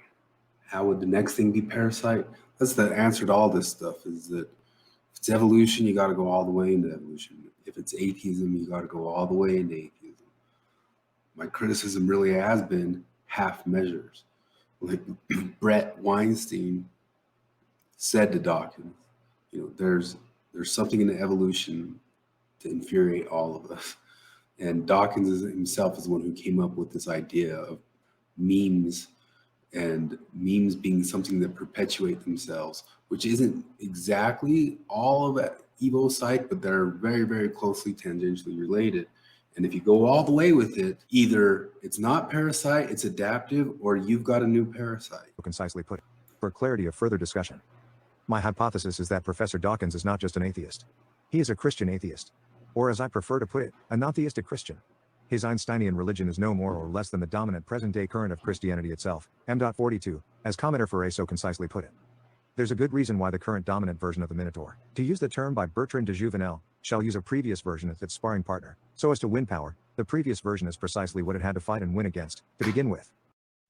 how would the next thing be parasite? That's the answer to all this stuff, is that if it's evolution, you got to go all the way into evolution. If it's atheism, you got to go all the way into atheism. My criticism really has been half measures. Like Brett Weinstein said to Dawkins, there's something in the evolution to infuriate all of us. And Dawkins himself is the one who came up with this idea of memes, and memes being something that perpetuate themselves, which isn't exactly all of Evo psych, but they're very, very closely tangentially related. And if you go all the way with it, either it's not parasite, it's adaptive, or you've got a new parasite. Concisely put. For clarity of further discussion. My hypothesis is that Professor Dawkins is not just an atheist. He is a Christian atheist. Or as I prefer to put it, a non-theistic Christian. His Einsteinian religion is no more or less than the dominant present-day current of Christianity itself, M.42, as commenter for A so concisely put it. There's a good reason why the current dominant version of the Minotaur, to use the term by Bertrand de Jouvenel, shall use a previous version as its sparring partner, so as to win power. The previous version is precisely what it had to fight and win against, to begin with.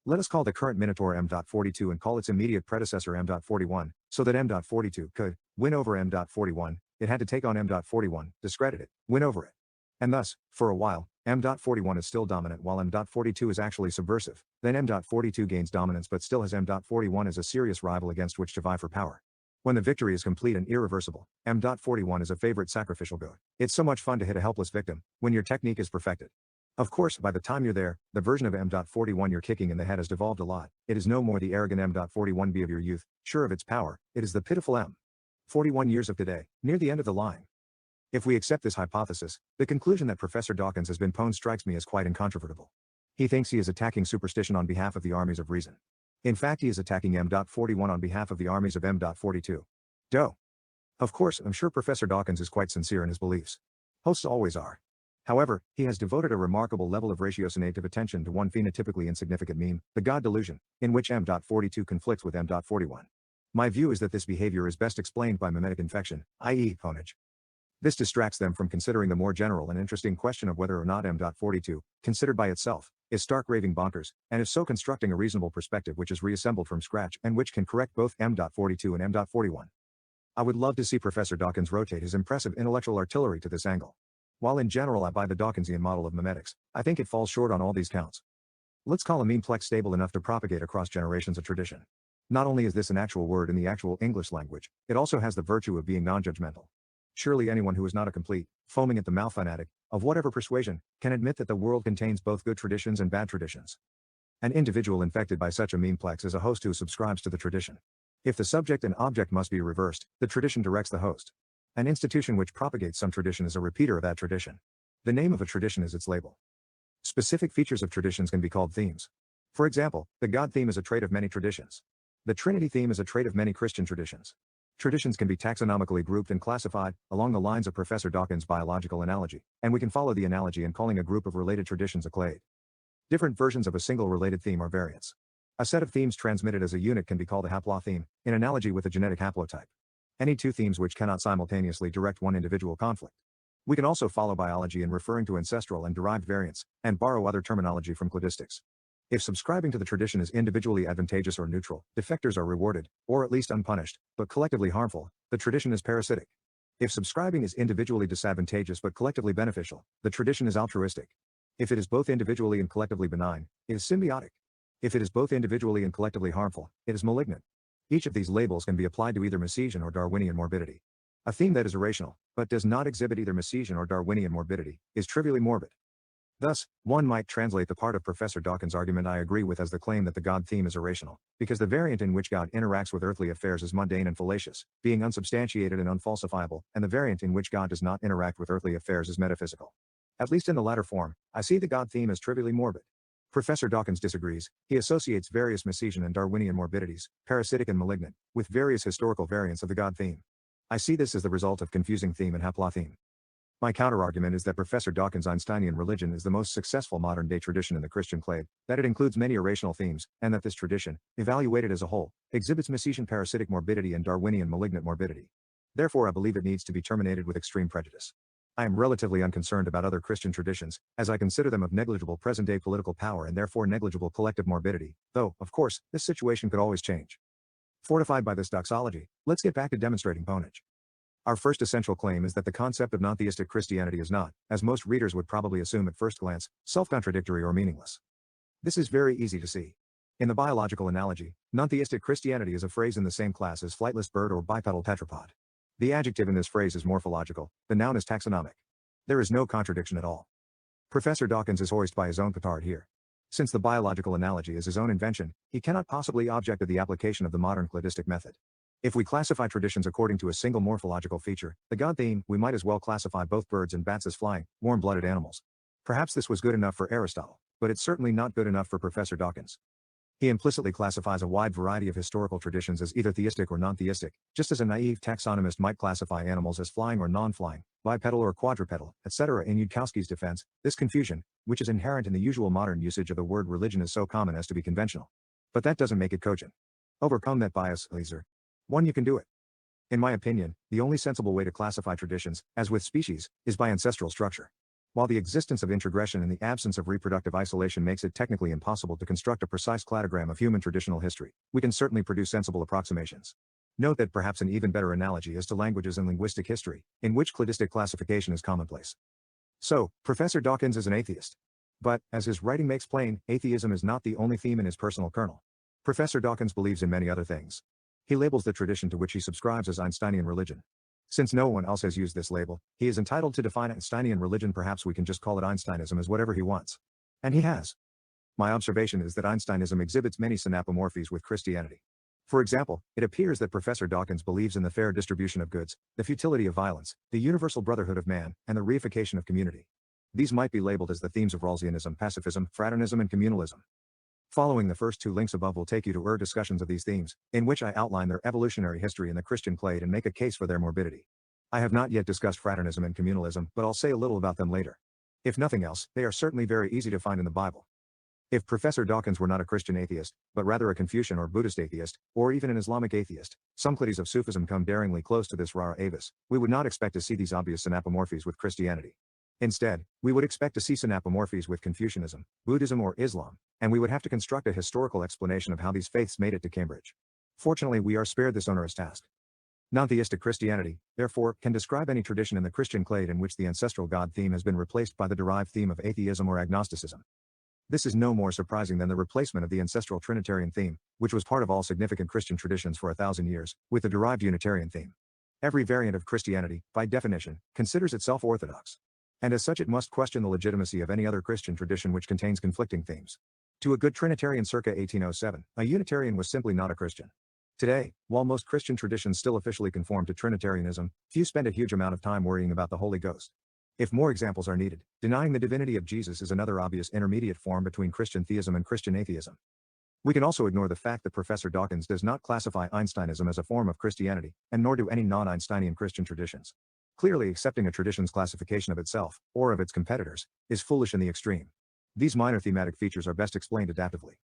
Let us call the current Minotaur M.42 and call its immediate predecessor M.41, so that M.42 could win over M.41, it had to take on M.41, discredit it, win over it. And thus, for a while, M.41 is still dominant while M.42 is actually subversive. Then M.42 gains dominance but still has M.41 as a serious rival against which to vie for power. When the victory is complete and irreversible, M.41 is a favorite sacrificial goat. It's so much fun to hit a helpless victim, when your technique is perfected. Of course, by the time you're there, the version of M.41 you're kicking in the head has devolved a lot. It is no more the arrogant M.41B of your youth, sure of its power. It is the pitiful M.41 years of today, near the end of the line. If we accept this hypothesis, the conclusion that Professor Dawkins has been pwned strikes me as quite incontrovertible. He thinks he is attacking superstition on behalf of the armies of reason. In fact, he is attacking M.41 on behalf of the armies of M.42. Doe. Of course, I'm sure Professor Dawkins is quite sincere in his beliefs. Hosts always are. However, he has devoted a remarkable level of ratiocinative attention to one phenotypically insignificant meme, the God delusion, in which M.42 conflicts with M.41. My view is that this behavior is best explained by mimetic infection, i.e. pwnage. This distracts them from considering the more general and interesting question of whether or not M.42, considered by itself, is stark raving bonkers, and if so constructing a reasonable perspective which is reassembled from scratch and which can correct both M.42 and M.41. I would love to see Professor Dawkins rotate his impressive intellectual artillery to this angle. While in general I buy the Dawkinsian model of memetics, I think it falls short on all these counts. Let's call a memeplex stable enough to propagate across generations of tradition. Not only is this an actual word in the actual English language, it also has the virtue of being non-judgmental. Surely anyone who is not a complete, foaming at the mouth fanatic, of whatever persuasion, can admit that the world contains both good traditions and bad traditions. An individual infected by such a memeplex is a host who subscribes to the tradition. If the subject and object must be reversed, the tradition directs the host. An institution which propagates some tradition is a repeater of that tradition. The name of a tradition is its label. Specific features of traditions can be called themes. For example, the God theme is a trait of many traditions. The Trinity theme is a trait of many Christian traditions. Traditions can be taxonomically grouped and classified, along the lines of Professor Dawkins' biological analogy, and we can follow the analogy in calling a group of related traditions a clade. Different versions of a single related theme are variants. A set of themes transmitted as a unit can be called a haplotheme, in analogy with a genetic haplotype. Any two themes which cannot simultaneously direct one individual conflict. We can also follow biology in referring to ancestral and derived variants, and borrow other terminology from cladistics. If subscribing to the tradition is individually advantageous or neutral, defectors are rewarded, or at least unpunished, but collectively harmful, the tradition is parasitic. If subscribing is individually disadvantageous but collectively beneficial, the tradition is altruistic. If it is both individually and collectively benign, it is symbiotic. If it is both individually and collectively harmful, it is malignant. Each of these labels can be applied to either Misesian or Darwinian morbidity. A theme that is irrational, but does not exhibit either Misesian or Darwinian morbidity, is trivially morbid. Thus, one might translate the part of Professor Dawkins' argument I agree with as the claim that the God theme is irrational, because the variant in which God interacts with earthly affairs is mundane and fallacious, being unsubstantiated and unfalsifiable, and the variant in which God does not interact with earthly affairs is metaphysical. At least in the latter form, I see the God theme as trivially morbid. Professor Dawkins disagrees. He associates various Misesian and Darwinian morbidities, parasitic and malignant, with various historical variants of the God theme. I see this as the result of confusing theme and haplotheme. My counterargument is that Professor Dawkins' Einsteinian religion is the most successful modern-day tradition in the Christian clade, that it includes many irrational themes, and that this tradition, evaluated as a whole, exhibits Misesian parasitic morbidity and Darwinian malignant morbidity. Therefore I believe it needs to be terminated with extreme prejudice. I am relatively unconcerned about other Christian traditions, as I consider them of negligible present-day political power and therefore negligible collective morbidity, though, of course, this situation could always change. Fortified by this doxology, let's get back to demonstrating Pwned. Our first essential claim is that the concept of non-theistic Christianity is not, as most readers would probably assume at first glance, self-contradictory or meaningless. This is very easy to see. In the biological analogy, non-theistic Christianity is a phrase in the same class as flightless bird or bipedal tetrapod. The adjective in this phrase is morphological, the noun is taxonomic. There is no contradiction at all. Professor Dawkins is hoist by his own petard here. Since the biological analogy is his own invention, he cannot possibly object to the application of the modern cladistic method. If we classify traditions according to a single morphological feature, the God theme, we might as well classify both birds and bats as flying, warm-blooded animals. Perhaps this was good enough for Aristotle, but it's certainly not good enough for Professor Dawkins. He implicitly classifies a wide variety of historical traditions as either theistic or non-theistic, just as a naive taxonomist might classify animals as flying or non-flying, bipedal or quadrupedal, etc. In Yudkowsky's defense, this confusion, which is inherent in the usual modern usage of the word religion, is so common as to be conventional. But that doesn't make it cogent. Overcome that bias, Leeser. One, you can do it. In my opinion, the only sensible way to classify traditions, as with species, is by ancestral structure. While the existence of introgression and the absence of reproductive isolation makes it technically impossible to construct a precise cladogram of human traditional history, we can certainly produce sensible approximations. Note that perhaps an even better analogy is to languages and linguistic history, in which cladistic classification is commonplace. So, Professor Dawkins is an atheist. But, as his writing makes plain, atheism is not the only theme in his personal kernel. Professor Dawkins believes in many other things. He labels the tradition to which he subscribes as Einsteinian religion. Since no one else has used this label, he is entitled to define Einsteinian religion. Perhaps we can just call it Einsteinism as whatever he wants. And he has. My observation is that Einsteinism exhibits many synapomorphies with Christianity. For example, it appears that Professor Dawkins believes in the fair distribution of goods, the futility of violence, the universal brotherhood of man, and the reification of community. These might be labeled as the themes of Rawlsianism, pacifism, fraternism, and communalism. Following the first two links above will take you to discussions of these themes, in which I outline their evolutionary history in the Christian clade and make a case for their morbidity. I have not yet discussed fraternism and communalism, but I'll say a little about them later. If nothing else, they are certainly very easy to find in the Bible. If Professor Dawkins were not a Christian atheist, but rather a Confucian or Buddhist atheist, or even an Islamic atheist, some clades of Sufism come daringly close to this rara avis, we would not expect to see these obvious synapomorphies with Christianity. Instead, we would expect to see synapomorphies with Confucianism, Buddhism, or Islam, and we would have to construct a historical explanation of how these faiths made it to Cambridge. Fortunately, we are spared this onerous task. Non-theistic Christianity, therefore, can describe any tradition in the Christian clade in which the ancestral God theme has been replaced by the derived theme of atheism or agnosticism. This is no more surprising than the replacement of the ancestral Trinitarian theme, which was part of all significant Christian traditions for 1,000 years, with the derived Unitarian theme. Every variant of Christianity, by definition, considers itself orthodox. And as such it must question the legitimacy of any other Christian tradition which contains conflicting themes. To a good Trinitarian circa 1807, a Unitarian was simply not a Christian. Today, while most Christian traditions still officially conform to Trinitarianism, few spend a huge amount of time worrying about the Holy Ghost. If more examples are needed, denying the divinity of Jesus is another obvious intermediate form between Christian theism and Christian atheism. We can also ignore the fact that Professor Dawkins does not classify Einsteinism as a form of Christianity, and nor do any non-Einsteinian Christian traditions. Clearly, accepting a tradition's classification of itself, or of its competitors, is foolish in the extreme. These minor thematic features are best explained adaptively.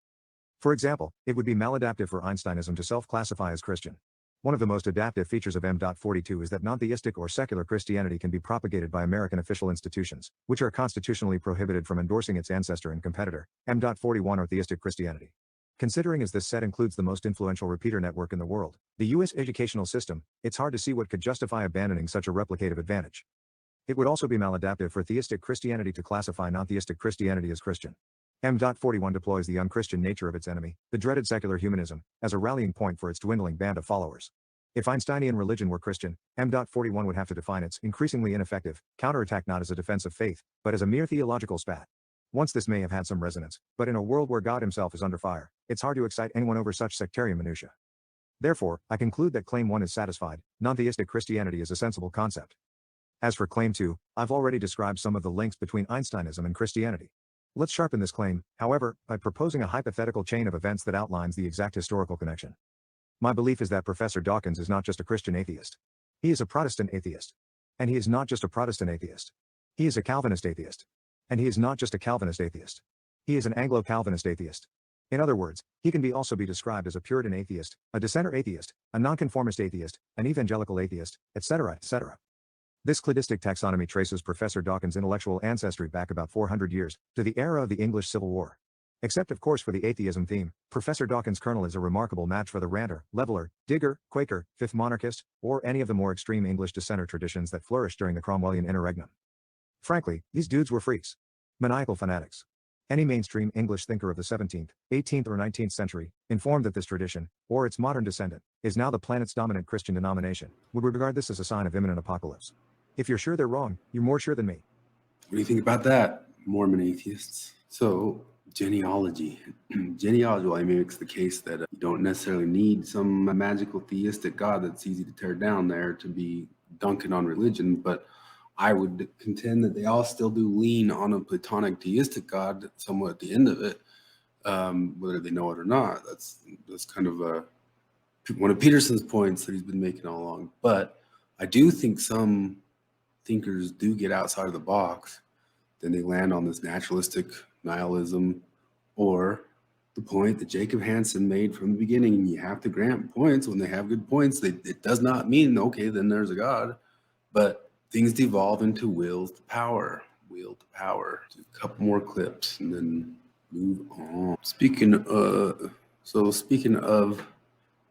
For example, it would be maladaptive for Einsteinism to self-classify as Christian. One of the most adaptive features of M.42 is that non-theistic or secular Christianity can be propagated by American official institutions, which are constitutionally prohibited from endorsing its ancestor and competitor, M.41 or theistic Christianity. Considering as this set includes the most influential repeater network in the world, the U.S. educational system, it's hard to see what could justify abandoning such a replicative advantage. It would also be maladaptive for theistic Christianity to classify non-theistic Christianity as Christian. M.41 deploys the unchristian nature of its enemy, the dreaded secular humanism, as a rallying point for its dwindling band of followers. If Einsteinian religion were Christian, M.41 would have to define its increasingly ineffective counterattack not as a defense of faith, but as a mere theological spat. Once this may have had some resonance, but in a world where God himself is under fire, it's hard to excite anyone over such sectarian minutiae. Therefore, I conclude that Claim 1 is satisfied. Non-theistic Christianity is a sensible concept. As for Claim 2, I've already described some of the links between Einsteinism and Christianity. Let's sharpen this claim, however, by proposing a hypothetical chain of events that outlines the exact historical connection. My belief is that Professor Dawkins is not just a Christian atheist. He is a Protestant atheist. And he is not just a Protestant atheist. He is a Calvinist atheist. And he is not just a Calvinist atheist. He is an Anglo-Calvinist atheist. In other words, he can also be described as a Puritan atheist, a dissenter atheist, a nonconformist atheist, an evangelical atheist, etc., etc. This cladistic taxonomy traces Professor Dawkins' intellectual ancestry back about 400 years, to the era of the English Civil War. Except of course for the atheism theme, Professor Dawkins' kernel is a remarkable match for the ranter, leveler, digger, Quaker, fifth monarchist, or any of the more extreme English dissenter traditions that flourished during the Cromwellian interregnum. Frankly, these dudes were freaks. Maniacal fanatics. Any mainstream English thinker of the 17th, 18th or 19th century, informed that this tradition, or its modern descendant, is now the planet's dominant Christian denomination, would regard this as a sign of imminent apocalypse. If you're sure they're wrong, you're more sure than me. What do you think about that, Mormon atheists? So, genealogy. Genealogy makes the case that you don't necessarily need some magical theistic God that's easy to tear down there to be dunking on religion, but I would contend that they all still do lean on a Platonic deistic God somewhat at the end of it, whether they know it or not. That's kind of one of Peterson's points that he's been making all along. But I do think some thinkers do get outside of the box, then they land on this naturalistic nihilism, or the point that Jacob Hansen made from the beginning. You have to grant points when they have good points. It does not mean, okay, then there's a God, but things devolve into will to power. Will to power. A couple more clips and then move on. Speaking of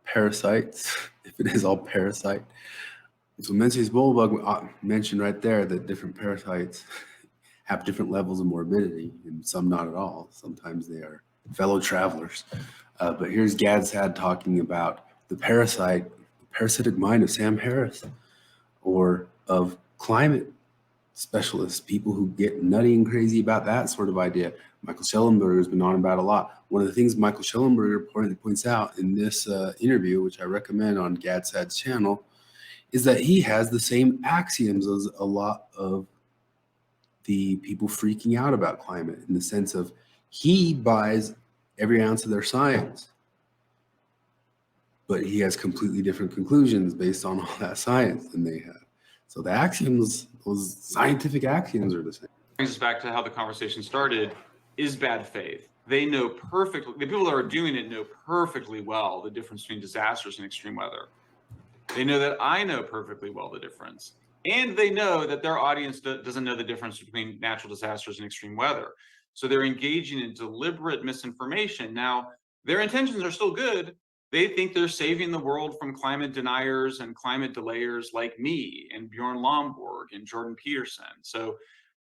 parasites, if it is all parasite. So Mencius Bullbug mentioned right there that different parasites have different levels of morbidity, and some not at all. Sometimes they are fellow travelers. But here's Gad Saad talking about the parasitic mind of Sam Harris, or of climate specialists, people who get nutty and crazy about that sort of idea. Michael Shellenburger has been on about a lot. One of the things Michael Shellenburger points out in this interview, which I recommend on Gad Saad's channel, is that he has the same axioms as a lot of the people freaking out about climate, in the sense of he buys every ounce of their science, but he has completely different conclusions based on all that science than they have. So the axioms, those scientific axioms, are the same. Brings us back to how the conversation started, is bad faith. They know perfectly, the people that are doing it know perfectly well the difference between disasters and extreme weather. They know that I know perfectly well the difference. And they know that their audience doesn't know the difference between natural disasters and extreme weather. So they're engaging in deliberate misinformation. Now, their intentions are still good, they think they're saving the world from climate deniers and climate delayers like me and Bjorn Lomborg and Jordan Peterson. So,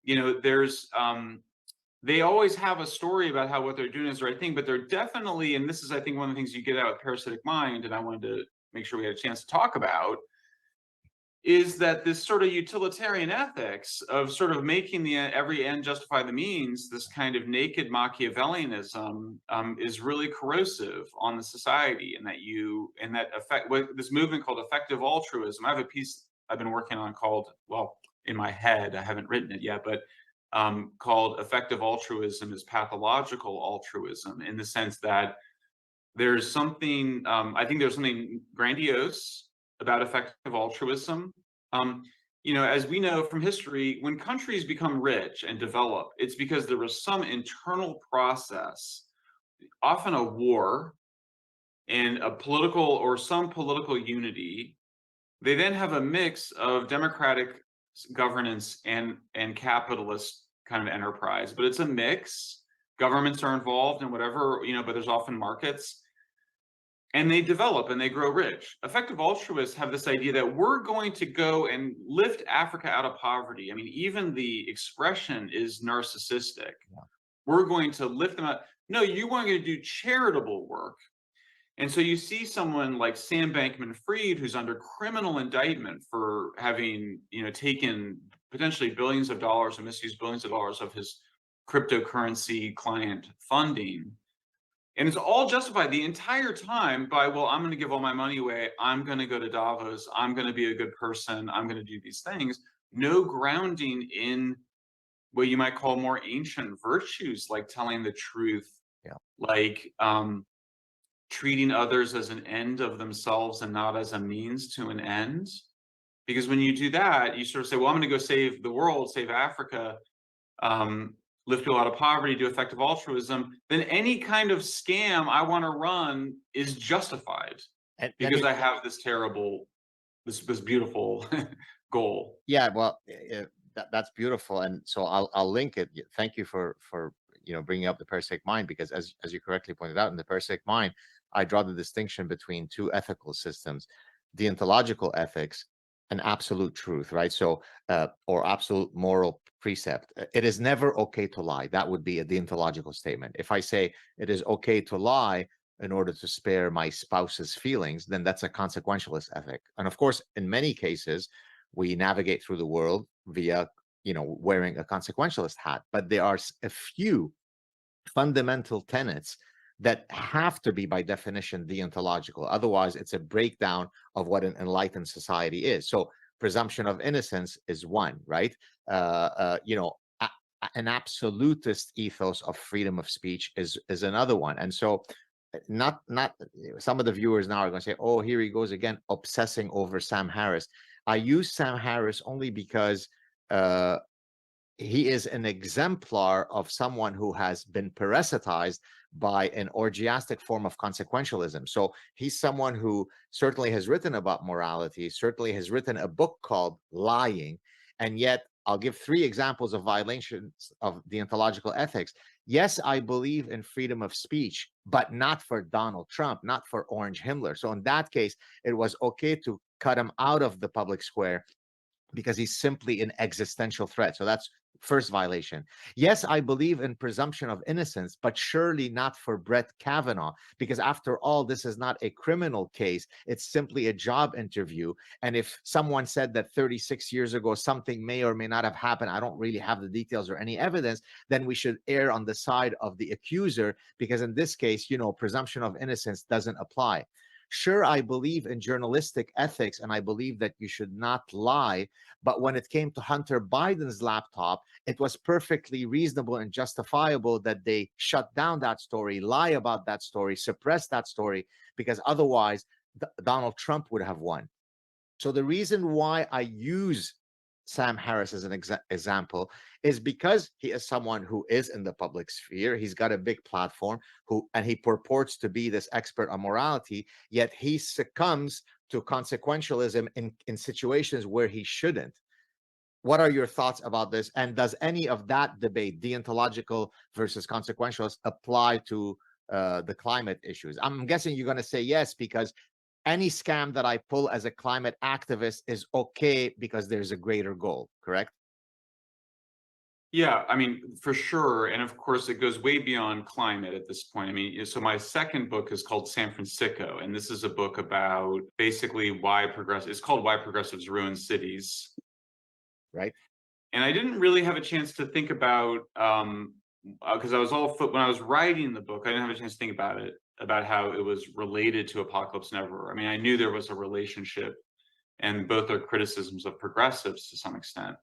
you know, there's they always have a story about how what they're doing is the right thing, but they're definitely, and this is, I think, one of the things you get out of Parasitic Mind, and I wanted to make sure we had a chance to talk about, is that this sort of utilitarian ethics of sort of making the every end justify the means, this kind of naked Machiavellianism, is really corrosive on the society, and that effect, this movement called effective altruism. I have a piece I've been working on called, well, in my head, I haven't written it yet, but called Effective Altruism is Pathological Altruism, in the sense that there's something, I think there's something grandiose about effective altruism. You know, as we know from history, when countries become rich and develop, it's because there was some internal process, often a war and a political or some political unity. They then have a mix of democratic governance and capitalist kind of enterprise, but it's a mix. Governments are involved in whatever, you know, but there's often markets. And they develop and they grow rich. Effective altruists have this idea that we're going to go and lift Africa out of poverty. I mean, even the expression is narcissistic. Yeah. We're going to lift them out. No, you want to do charitable work. And so you see someone like Sam Bankman-Fried, who's under criminal indictment for having, you know, taken potentially billions of dollars and misused billions of dollars of his cryptocurrency client funding. And it's all justified the entire time by, well, I'm going to give all my money away. I'm going to go to Davos. I'm going to be a good person. I'm going to do these things. No grounding in what you might call more ancient virtues, like telling the truth, like treating others as an end of themselves and not as a means to an end. Because when you do that, you sort of say, well, I'm going to go save the world, save Africa, lift people out of poverty, do effective altruism, then any kind of scam I want to run is justified, because I have this terrible, this beautiful goal. Yeah, well, that's beautiful, and so I'll link it. Thank you for you know, bringing up the Parasitic Mind, because as you correctly pointed out, in the Parasitic Mind, I draw the distinction between two ethical systems: deontological ethics and absolute truth, right? So, or absolute moral precept. It is never okay to lie. That would be a deontological statement. If I say it is okay to lie in order to spare my spouse's feelings, then that's a consequentialist ethic. And of course, in many cases, we navigate through the world via, you know, wearing a consequentialist hat. But there are a few fundamental tenets that have to be by definition deontological. Otherwise, it's a breakdown of what an enlightened society is. So presumption of innocence is one, right? You know, an absolutist ethos of freedom of speech is another one. And so not some of the viewers now are going to say, oh, here he goes again, obsessing over Sam Harris. I use Sam Harris only because he is an exemplar of someone who has been parasitized by an orgiastic form of consequentialism. So he's someone who certainly has written about morality, certainly has written a book called Lying, and yet I'll give 3 examples of violations of deontological ethics. Yes, I believe in freedom of speech, but not for Donald Trump, not for Orange Himmler. So in that case, it was okay to cut him out of the public square because he's simply an existential threat. So that's first violation. Yes, I believe in presumption of innocence, but surely not for Brett Kavanaugh, because after all, this is not a criminal case. It's simply a job interview. And if someone said that 36 years ago, something may or may not have happened, I don't really have the details or any evidence, then we should err on the side of the accuser, because in this case, you know, presumption of innocence doesn't apply. Sure, I believe in journalistic ethics, and I believe that you should not lie. But when it came to Hunter Biden's laptop, it was perfectly reasonable and justifiable that they shut down that story, lie about that story, suppress that story, because otherwise Donald Trump would have won. So the reason why I use Sam Harris as an example is because he is someone who is in the public sphere. He's got a big platform, and he purports to be this expert on morality, yet he succumbs to consequentialism in situations where he shouldn't. What are your thoughts about this? And does any of that debate, deontological versus consequentialist, apply to the climate issues? I'm guessing you're going to say yes, because any scam that I pull as a climate activist is okay because there's a greater goal, correct? Yeah, I mean, for sure. And of course, it goes way beyond climate at this point. I mean, so my second book is called San Francisco, and this is a book about basically it's called Why Progressives Ruin Cities. Right. And I didn't really have a chance to think about, because I was when I was writing the book, I didn't have a chance to think about it, about how it was related to Apocalypse Never. I mean, I knew there was a relationship, and both are criticisms of progressives to some extent.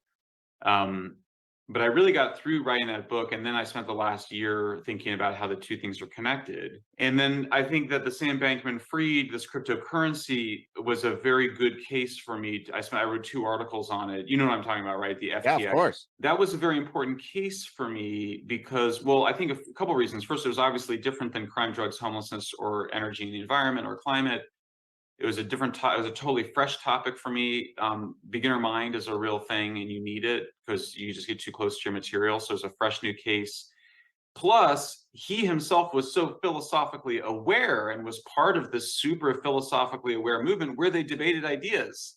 But I really got through writing that book, and then I spent the last year thinking about how the two things are connected. And then I think that the Sam Bankman-Fried, this cryptocurrency, was a very good case for me. I wrote 2 articles on it. You know what I'm talking about, right? The FTX. Yeah, of course. That was a very important case for me because, well, I think a couple of reasons. First, it was obviously different than crime, drugs, homelessness, or energy and the environment, or climate. It was a different it was a totally fresh topic for me. Beginner mind is a real thing, and you need it because you just get too close to your material. So it's a fresh new case. Plus, he himself was so philosophically aware and was part of this super philosophically aware movement where they debated ideas.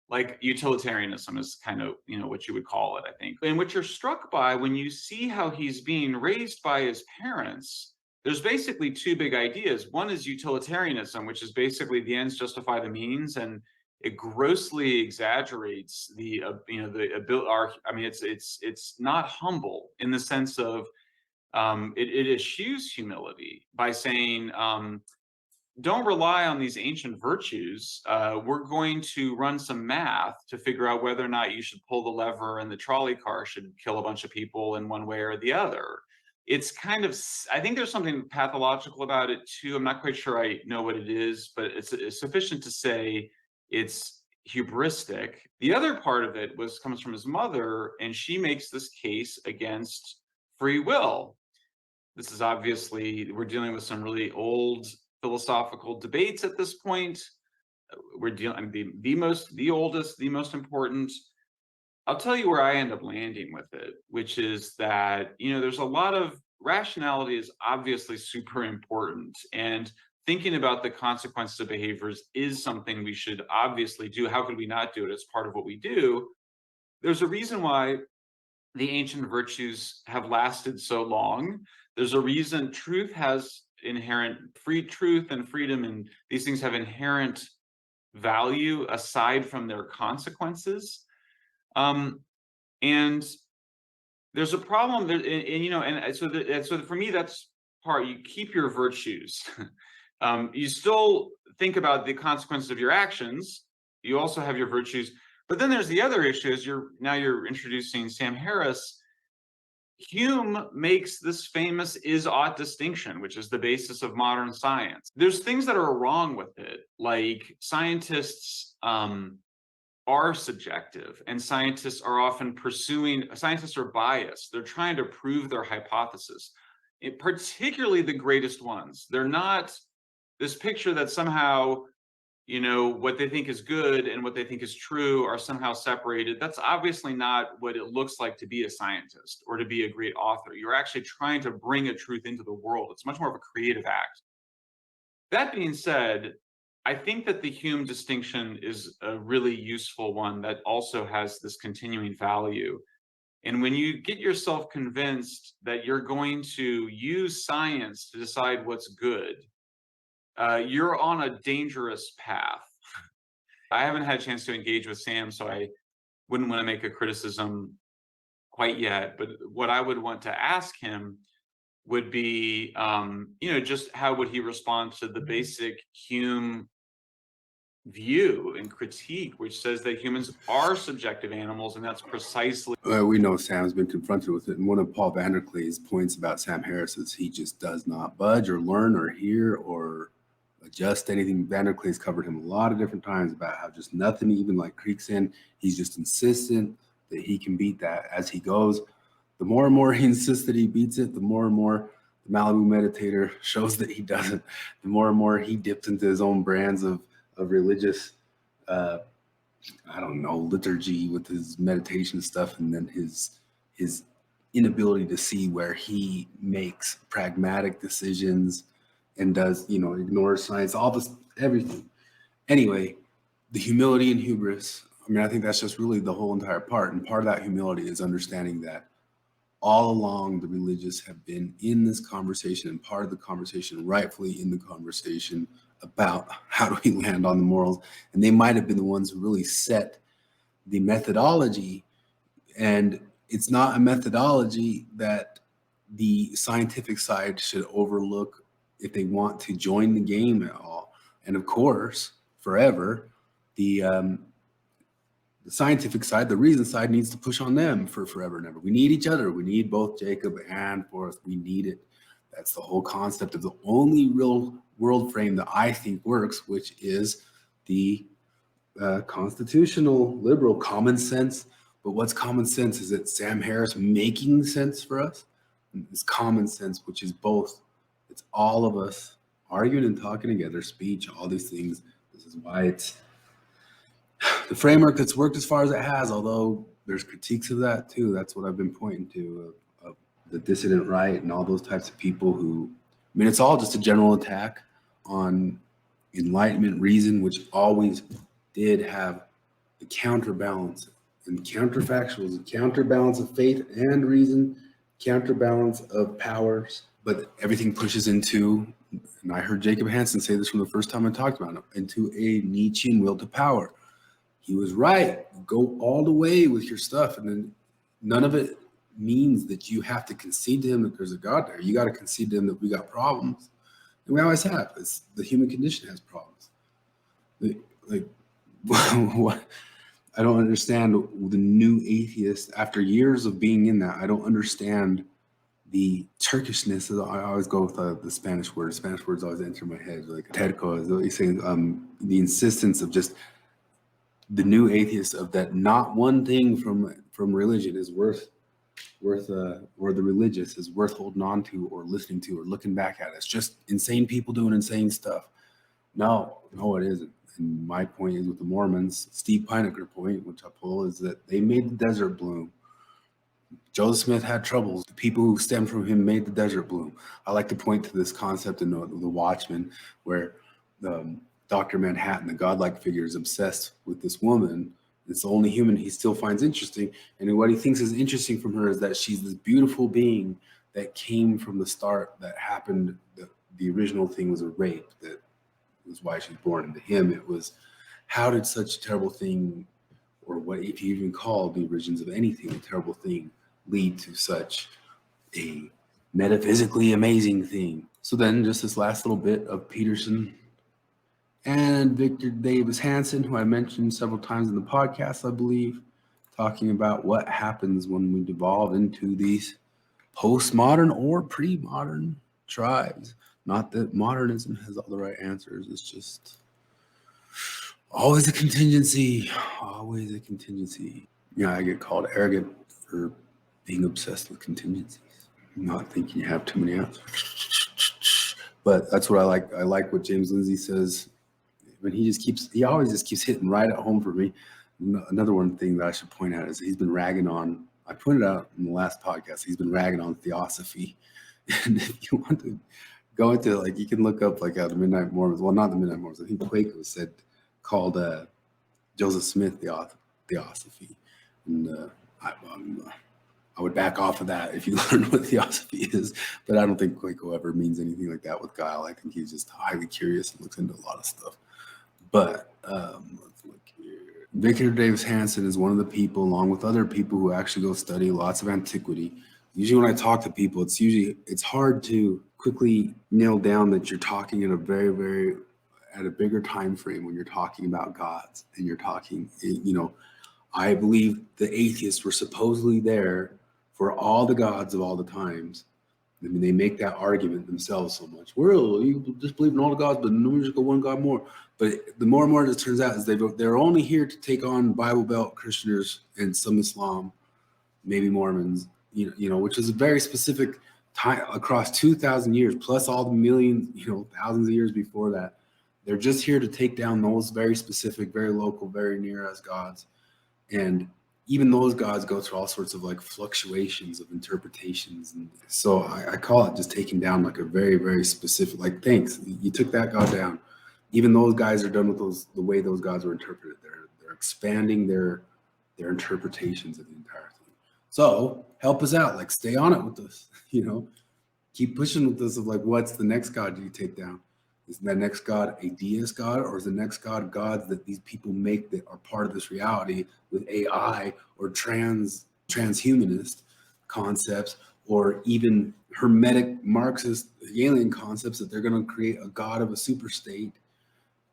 Like utilitarianism is kind of, what you would call it, I think. And what you're struck by when you see how he's being raised by his parents, there's basically 2 big ideas. One is utilitarianism, which is basically the ends justify the means, and it grossly exaggerates it's not humble in the sense of it eschews humility by saying, don't rely on these ancient virtues. We're going to run some math to figure out whether or not you should pull the lever and the trolley car should kill a bunch of people in one way or the other. It's kind of, I think there's something pathological about it too. I'm not quite sure I know what it is, but it's sufficient to say it's hubristic. The other part of it comes from his mother, and she makes this case against free will. This is obviously, we're dealing with some really old philosophical debates at this point. We're dealing the oldest, the most important. I'll tell you where I end up landing with it, which is that, there's a lot of rationality is obviously super important, and thinking about the consequences of behaviors is something we should obviously do. How could we not do it? It's part of what we do. There's a reason why the ancient virtues have lasted so long. There's a reason truth has inherent truth and freedom, and these things have inherent value aside from their consequences. And there's a problem there, and so for me, that's part. You keep your virtues. You still think about the consequences of your actions. You also have your virtues, but then there's the other issue. Is you're introducing Sam Harris. Hume makes this famous is-ought distinction, which is the basis of modern science. There's things that are wrong with it, like scientists are subjective, and scientists are often scientists are biased. They're trying to prove their hypothesis, particularly the greatest ones. They're not this picture that somehow, what they think is good and what they think is true are somehow separated. That's obviously not what it looks like to be a scientist or to be a great author. You're actually trying to bring a truth into the world. It's much more of a creative act. That being said, I think that the Hume distinction is a really useful one that also has this continuing value. And when you get yourself convinced that you're going to use science to decide what's good, you're on a dangerous path. I haven't had a chance to engage with Sam, so I wouldn't want to make a criticism quite yet. But what I would want to ask him would be, just how would he respond to the basic Hume view and critique, which says that humans are subjective animals, and that's precisely. We know Sam's been confronted with it, and one of Paul van der Klee's points about Sam Harris is he just does not budge or learn or hear or adjust anything. Van der Klee's covered him a lot of different times about how just nothing even like creaks in. He's just insistent that he can beat that as he goes. The more and more he insists that he beats it, the more and more the Malibu Meditator shows that he doesn't. The more and more he dips into his own brands of religious, liturgy with his meditation stuff, and then his inability to see where he makes pragmatic decisions and does, ignores science, all this, everything. Anyway, the humility and hubris, I think that's just really the whole entire part. And part of that humility is understanding that all along the religious have been in this conversation and part of the conversation, rightfully in the conversation about how do we land on the morals. And they might have been the ones who really set the methodology. And it's not a methodology that the scientific side should overlook if they want to join the game at all. And of course, forever, the scientific side, the reason side, needs to push on them for forever and ever. We need each other. We need both Jacob and Forrest. We need it. That's the whole concept of the only real world frame that I think works, which is the constitutional liberal common sense. But what's common sense? Is it Sam Harris making sense for us? It's common sense, which is both. It's all of us arguing and talking together, speech, all these things. This is why it's the framework that's worked as far as it has, although there's critiques of that too. That's what I've been pointing to, of the dissident right and all those types of people who, it's all just a general attack on Enlightenment reason, which always did have the counterbalance and counterfactuals, the counterbalance of faith and reason, counterbalance of powers, but everything pushes into, and I heard Jacob Hansen say this from the first time I talked about it, into a Nietzschean will to power. He was right. Go all the way with your stuff, and then none of it means that you have to concede to him that there's a God there. You got to concede to him that we got problems, and we always have. It's the human condition has problems. What? I don't understand the new atheist. After years of being in that, I don't understand the Turkishness. I always go with the Spanish word. Spanish words always enter my head, like terco, is what he's saying. The insistence of just the new atheist of that not one thing from religion is worth or the religious is worth holding on to or listening to or looking back at. It's just insane people doing insane stuff. No, it isn't. And my point is with the Mormons, Steve Pinecker point, which I pull, is that they made the desert bloom. Joseph Smith had troubles. The people who stemmed from him made the desert bloom. I like to point to this concept in The Watchmen, where Dr. Manhattan, the godlike figure, is obsessed with this woman. It's the only human he still finds interesting. And what he thinks is interesting from her is that she's this beautiful being that came from the start, that happened, the original thing was a rape, that was why she was born. And to him, it was, how did such a terrible thing, or what if you even call the origins of anything a terrible thing, lead to such a metaphysically amazing thing? So then just this last little bit of Peterson and Victor Davis Hanson, who I mentioned several times in the podcast, I believe, talking about what happens when we devolve into these postmodern or pre-modern tribes. Not that modernism has all the right answers. It's just always a contingency, always a contingency. I get called arrogant for being obsessed with contingencies, not thinking you have too many answers. But that's what I like. I like what James Lindsay says. When he always just keeps hitting right at home for me. Another one thing that I should point out is he's been ragging on, I pointed out in the last podcast, he's been ragging on theosophy. And if you want to go into, you can look up the Midnight Mormons. Well, not the Midnight Mormons. I think Quaker called Joseph Smith theosophy. And I would back off of that if you learn what theosophy is. But I don't think Quaker ever means anything like that with guile. I think he's just highly curious and looks into a lot of stuff. But let's look here. Victor Davis Hanson is one of the people, along with other people, who actually go study lots of antiquity. Usually when I talk to people, it's hard to quickly nail down that you're talking at a bigger time frame when you're talking about gods, and you're talking, I believe the atheists were supposedly there for all the gods of all the times. I mean, they make that argument themselves so much. You just believe in all the gods, but there's just one God more. But the more and more it turns out is they're only here to take on Bible Belt Christianers and some Islam, maybe Mormons, which is a very specific time across 2,000 years, plus all the millions, thousands of years before that. They're just here to take down those very specific, very local, very near us gods. And even those gods go through all sorts of like fluctuations of interpretations. And so I call it just taking down like a very, very specific, like, thanks, you took that god down. Even those guys are done with the way those gods were interpreted. They're expanding their interpretations of the entire thing. So help us out, like stay on it with us, keep pushing with us of like, what's the next god you take down? Is that next god a deist god, or is the next god gods that these people make that are part of this reality with AI or transhumanist concepts, or even hermetic Marxist alien concepts that they're going to create a god of a super state?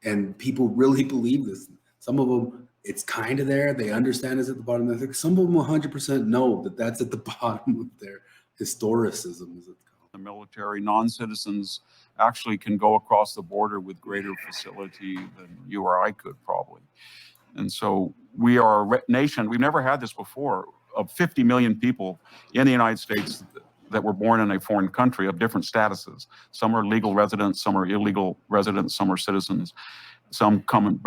And people really believe this. Some of them, it's kind of there. They understand it's at the bottom of their thing. Some of them 100% know that that's at the bottom of their historicism, as it's called. The military, non-citizens actually can go across the border with greater facility than you or I could probably. And so we are a nation, we've never had this before, of 50 million people in the United States that were born in a foreign country of different statuses. Some are legal residents, some are illegal residents, some are citizens, some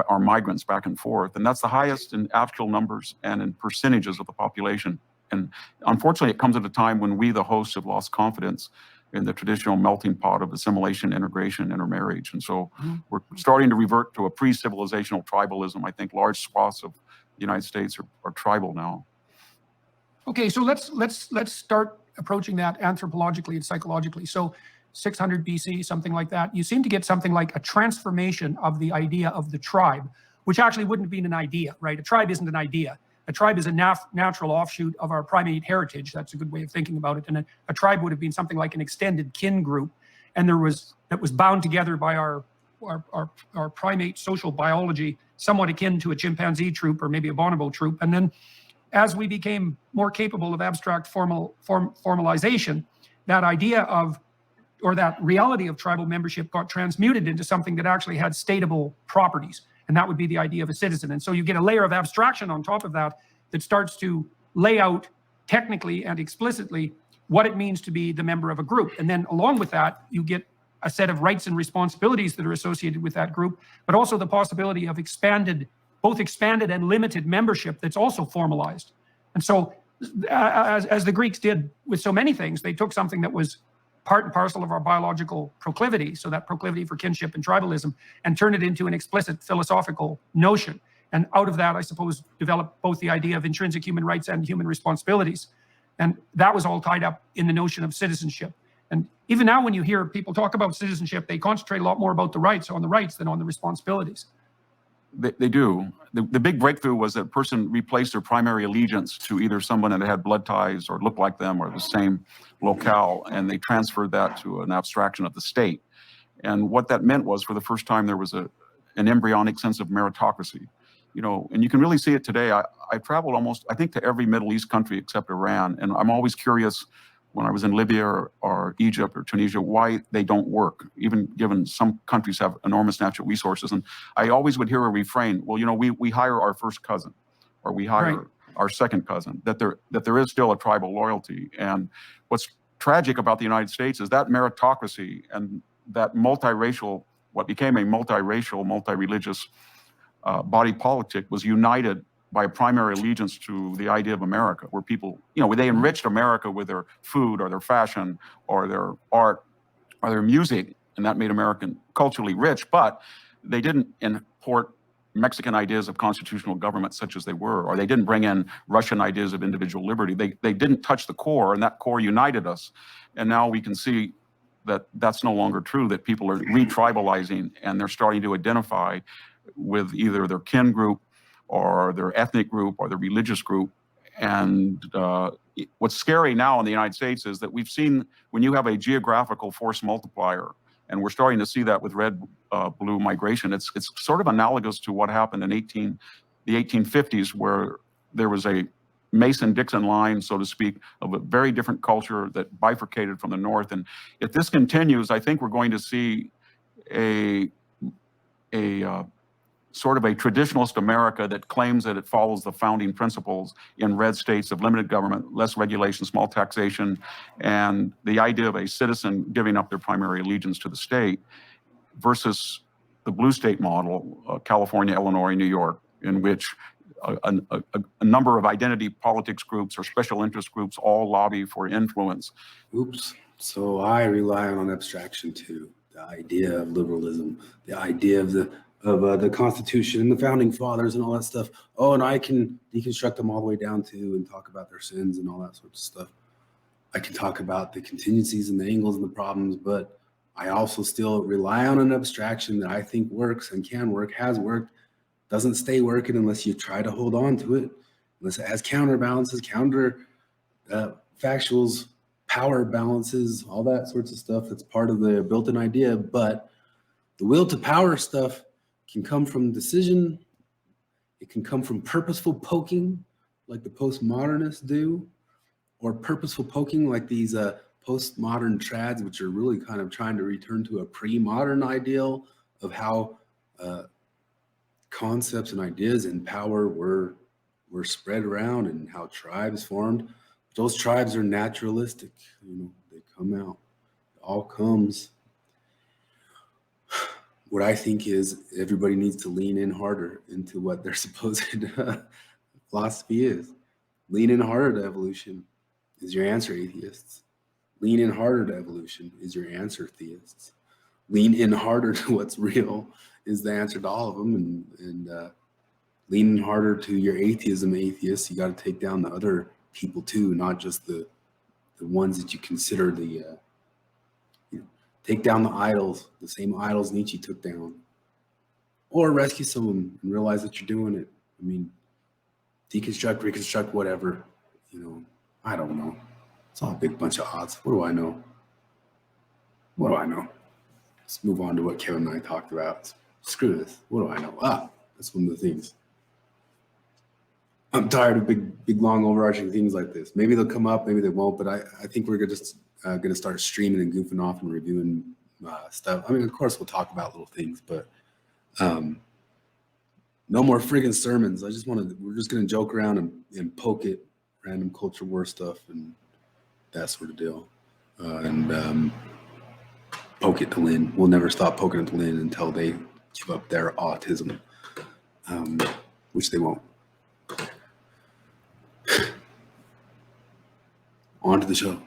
are migrants back and forth. And that's the highest in actual numbers and in percentages of the population. And unfortunately, it comes at a time when we, the hosts, have lost confidence in the traditional melting pot of assimilation, integration, intermarriage. And so we're starting to revert to a pre-civilizational tribalism. I think large swaths of the United States are tribal now. Okay, so let's start approaching that anthropologically and psychologically. So 600 BC, something like that, you seem to get something like a transformation of the idea of the tribe, which actually wouldn't have been an idea, right? A tribe isn't an idea. A tribe is a natural offshoot of our primate heritage. That's a good way of thinking about it. And a tribe would have been something like an extended kin group, and that was bound together by our primate social biology, somewhat akin to a chimpanzee troop or maybe a bonobo troop. And then, as we became more capable of abstract formalization, that idea of, or that reality of tribal membership got transmuted into something that actually had statable properties. And that would be the idea of a citizen. And so you get a layer of abstraction on top of that that starts to lay out technically and explicitly what it means to be the member of a group. And then along with that, you get a set of rights and responsibilities that are associated with that group, but also the possibility of both expanded and limited membership that's also formalized. And so as the Greeks did with so many things, they took something that was part and parcel of our biological proclivity, so that proclivity for kinship and tribalism, and turn it into an explicit philosophical notion. And out of that, I suppose, developed both the idea of intrinsic human rights and human responsibilities. And that was all tied up in the notion of citizenship. And even now, when you hear people talk about citizenship, they concentrate a lot more about the rights than on the responsibilities. They do. The big breakthrough was that a person replaced their primary allegiance to either someone that had blood ties or looked like them or the same locale, and they transferred that to an abstraction of the state. And what that meant was, for the first time, there was an embryonic sense of meritocracy. And you can really see it today. I traveled almost, I think, to every Middle East country except Iran, and I'm always curious when I was in Libya or Egypt or Tunisia, why they don't work, even given some countries have enormous natural resources. And I always would hear a refrain, well, we hire our first cousin, or we hire our second cousin, that there is still a tribal loyalty. And what's tragic about the United States is that meritocracy and that multiracial, what became a multiracial, multi-religious body politic was united by a primary allegiance to the idea of America, where people, they enriched America with their food or their fashion or their art or their music, and that made American culturally rich, but they didn't import Mexican ideas of constitutional government such as they were, or they didn't bring in Russian ideas of individual liberty. They didn't touch the core, and that core united us. And now we can see that that's no longer true, that people are re-tribalizing, and they're starting to identify with either their kin group or their ethnic group or their religious group. And what's scary now in the United States is that we've seen when you have a geographical force multiplier, and we're starting to see that with red-blue migration, it's sort of analogous to what happened in the 1850s, where there was a Mason-Dixon line, so to speak, of a very different culture that bifurcated from the North. And if this continues, I think we're going to see a sort of a traditionalist America that claims that it follows the founding principles in red states of limited government, less regulation, small taxation, and the idea of a citizen giving up their primary allegiance to the state, versus the blue state model, California, Illinois, New York, in which a number of identity politics groups or special interest groups all lobby for influence. Oops. So I rely on abstraction too. The idea of liberalism, the idea of the Constitution and the founding fathers and all that stuff. Oh, and I can deconstruct them all the way down to and talk about their sins and all that sort of stuff. I can talk about the contingencies and the angles and the problems, but I also still rely on an abstraction that I think works and can work, has worked, doesn't stay working unless you try to hold on to it, unless it has counterbalances, factuals, power balances, all that sorts of stuff that's part of the built-in idea. But the will to power stuff can come from decision. It can come from purposeful poking, like the postmodernists do, or purposeful poking like these postmodern trads, which are really kind of trying to return to a pre-modern ideal of how concepts and ideas and power were spread around and how tribes formed. Those tribes are naturalistic. They come out. It all comes. What I think is everybody needs to lean in harder into what their supposed philosophy is. Lean in harder to evolution is your answer, atheists. Lean in harder to evolution is your answer, theists. Lean in harder to what's real is the answer to all of them. And lean in harder to your atheism, atheists. You got to take down the other people too, not just the ones that you consider the, take down the idols, the same idols Nietzsche took down. Or rescue some of them and realize that you're doing it. I mean, deconstruct, reconstruct, whatever. I don't know. It's all a big bunch of odds. What do I know? What do I know? Let's move on to what Kevan and I talked about. Screw this. What do I know? That's one of the things. I'm tired of big, long, overarching things like this. Maybe they'll come up, maybe they won't, but I think we're just going to start streaming and goofing off and reviewing stuff. I mean, of course, we'll talk about little things, but no more friggin' sermons. We're just going to joke around and poke at random culture war stuff and that sort of deal. And poke it to Lynn. We'll never stop poking at Lynn until they give up their autism, which they won't. On to the show.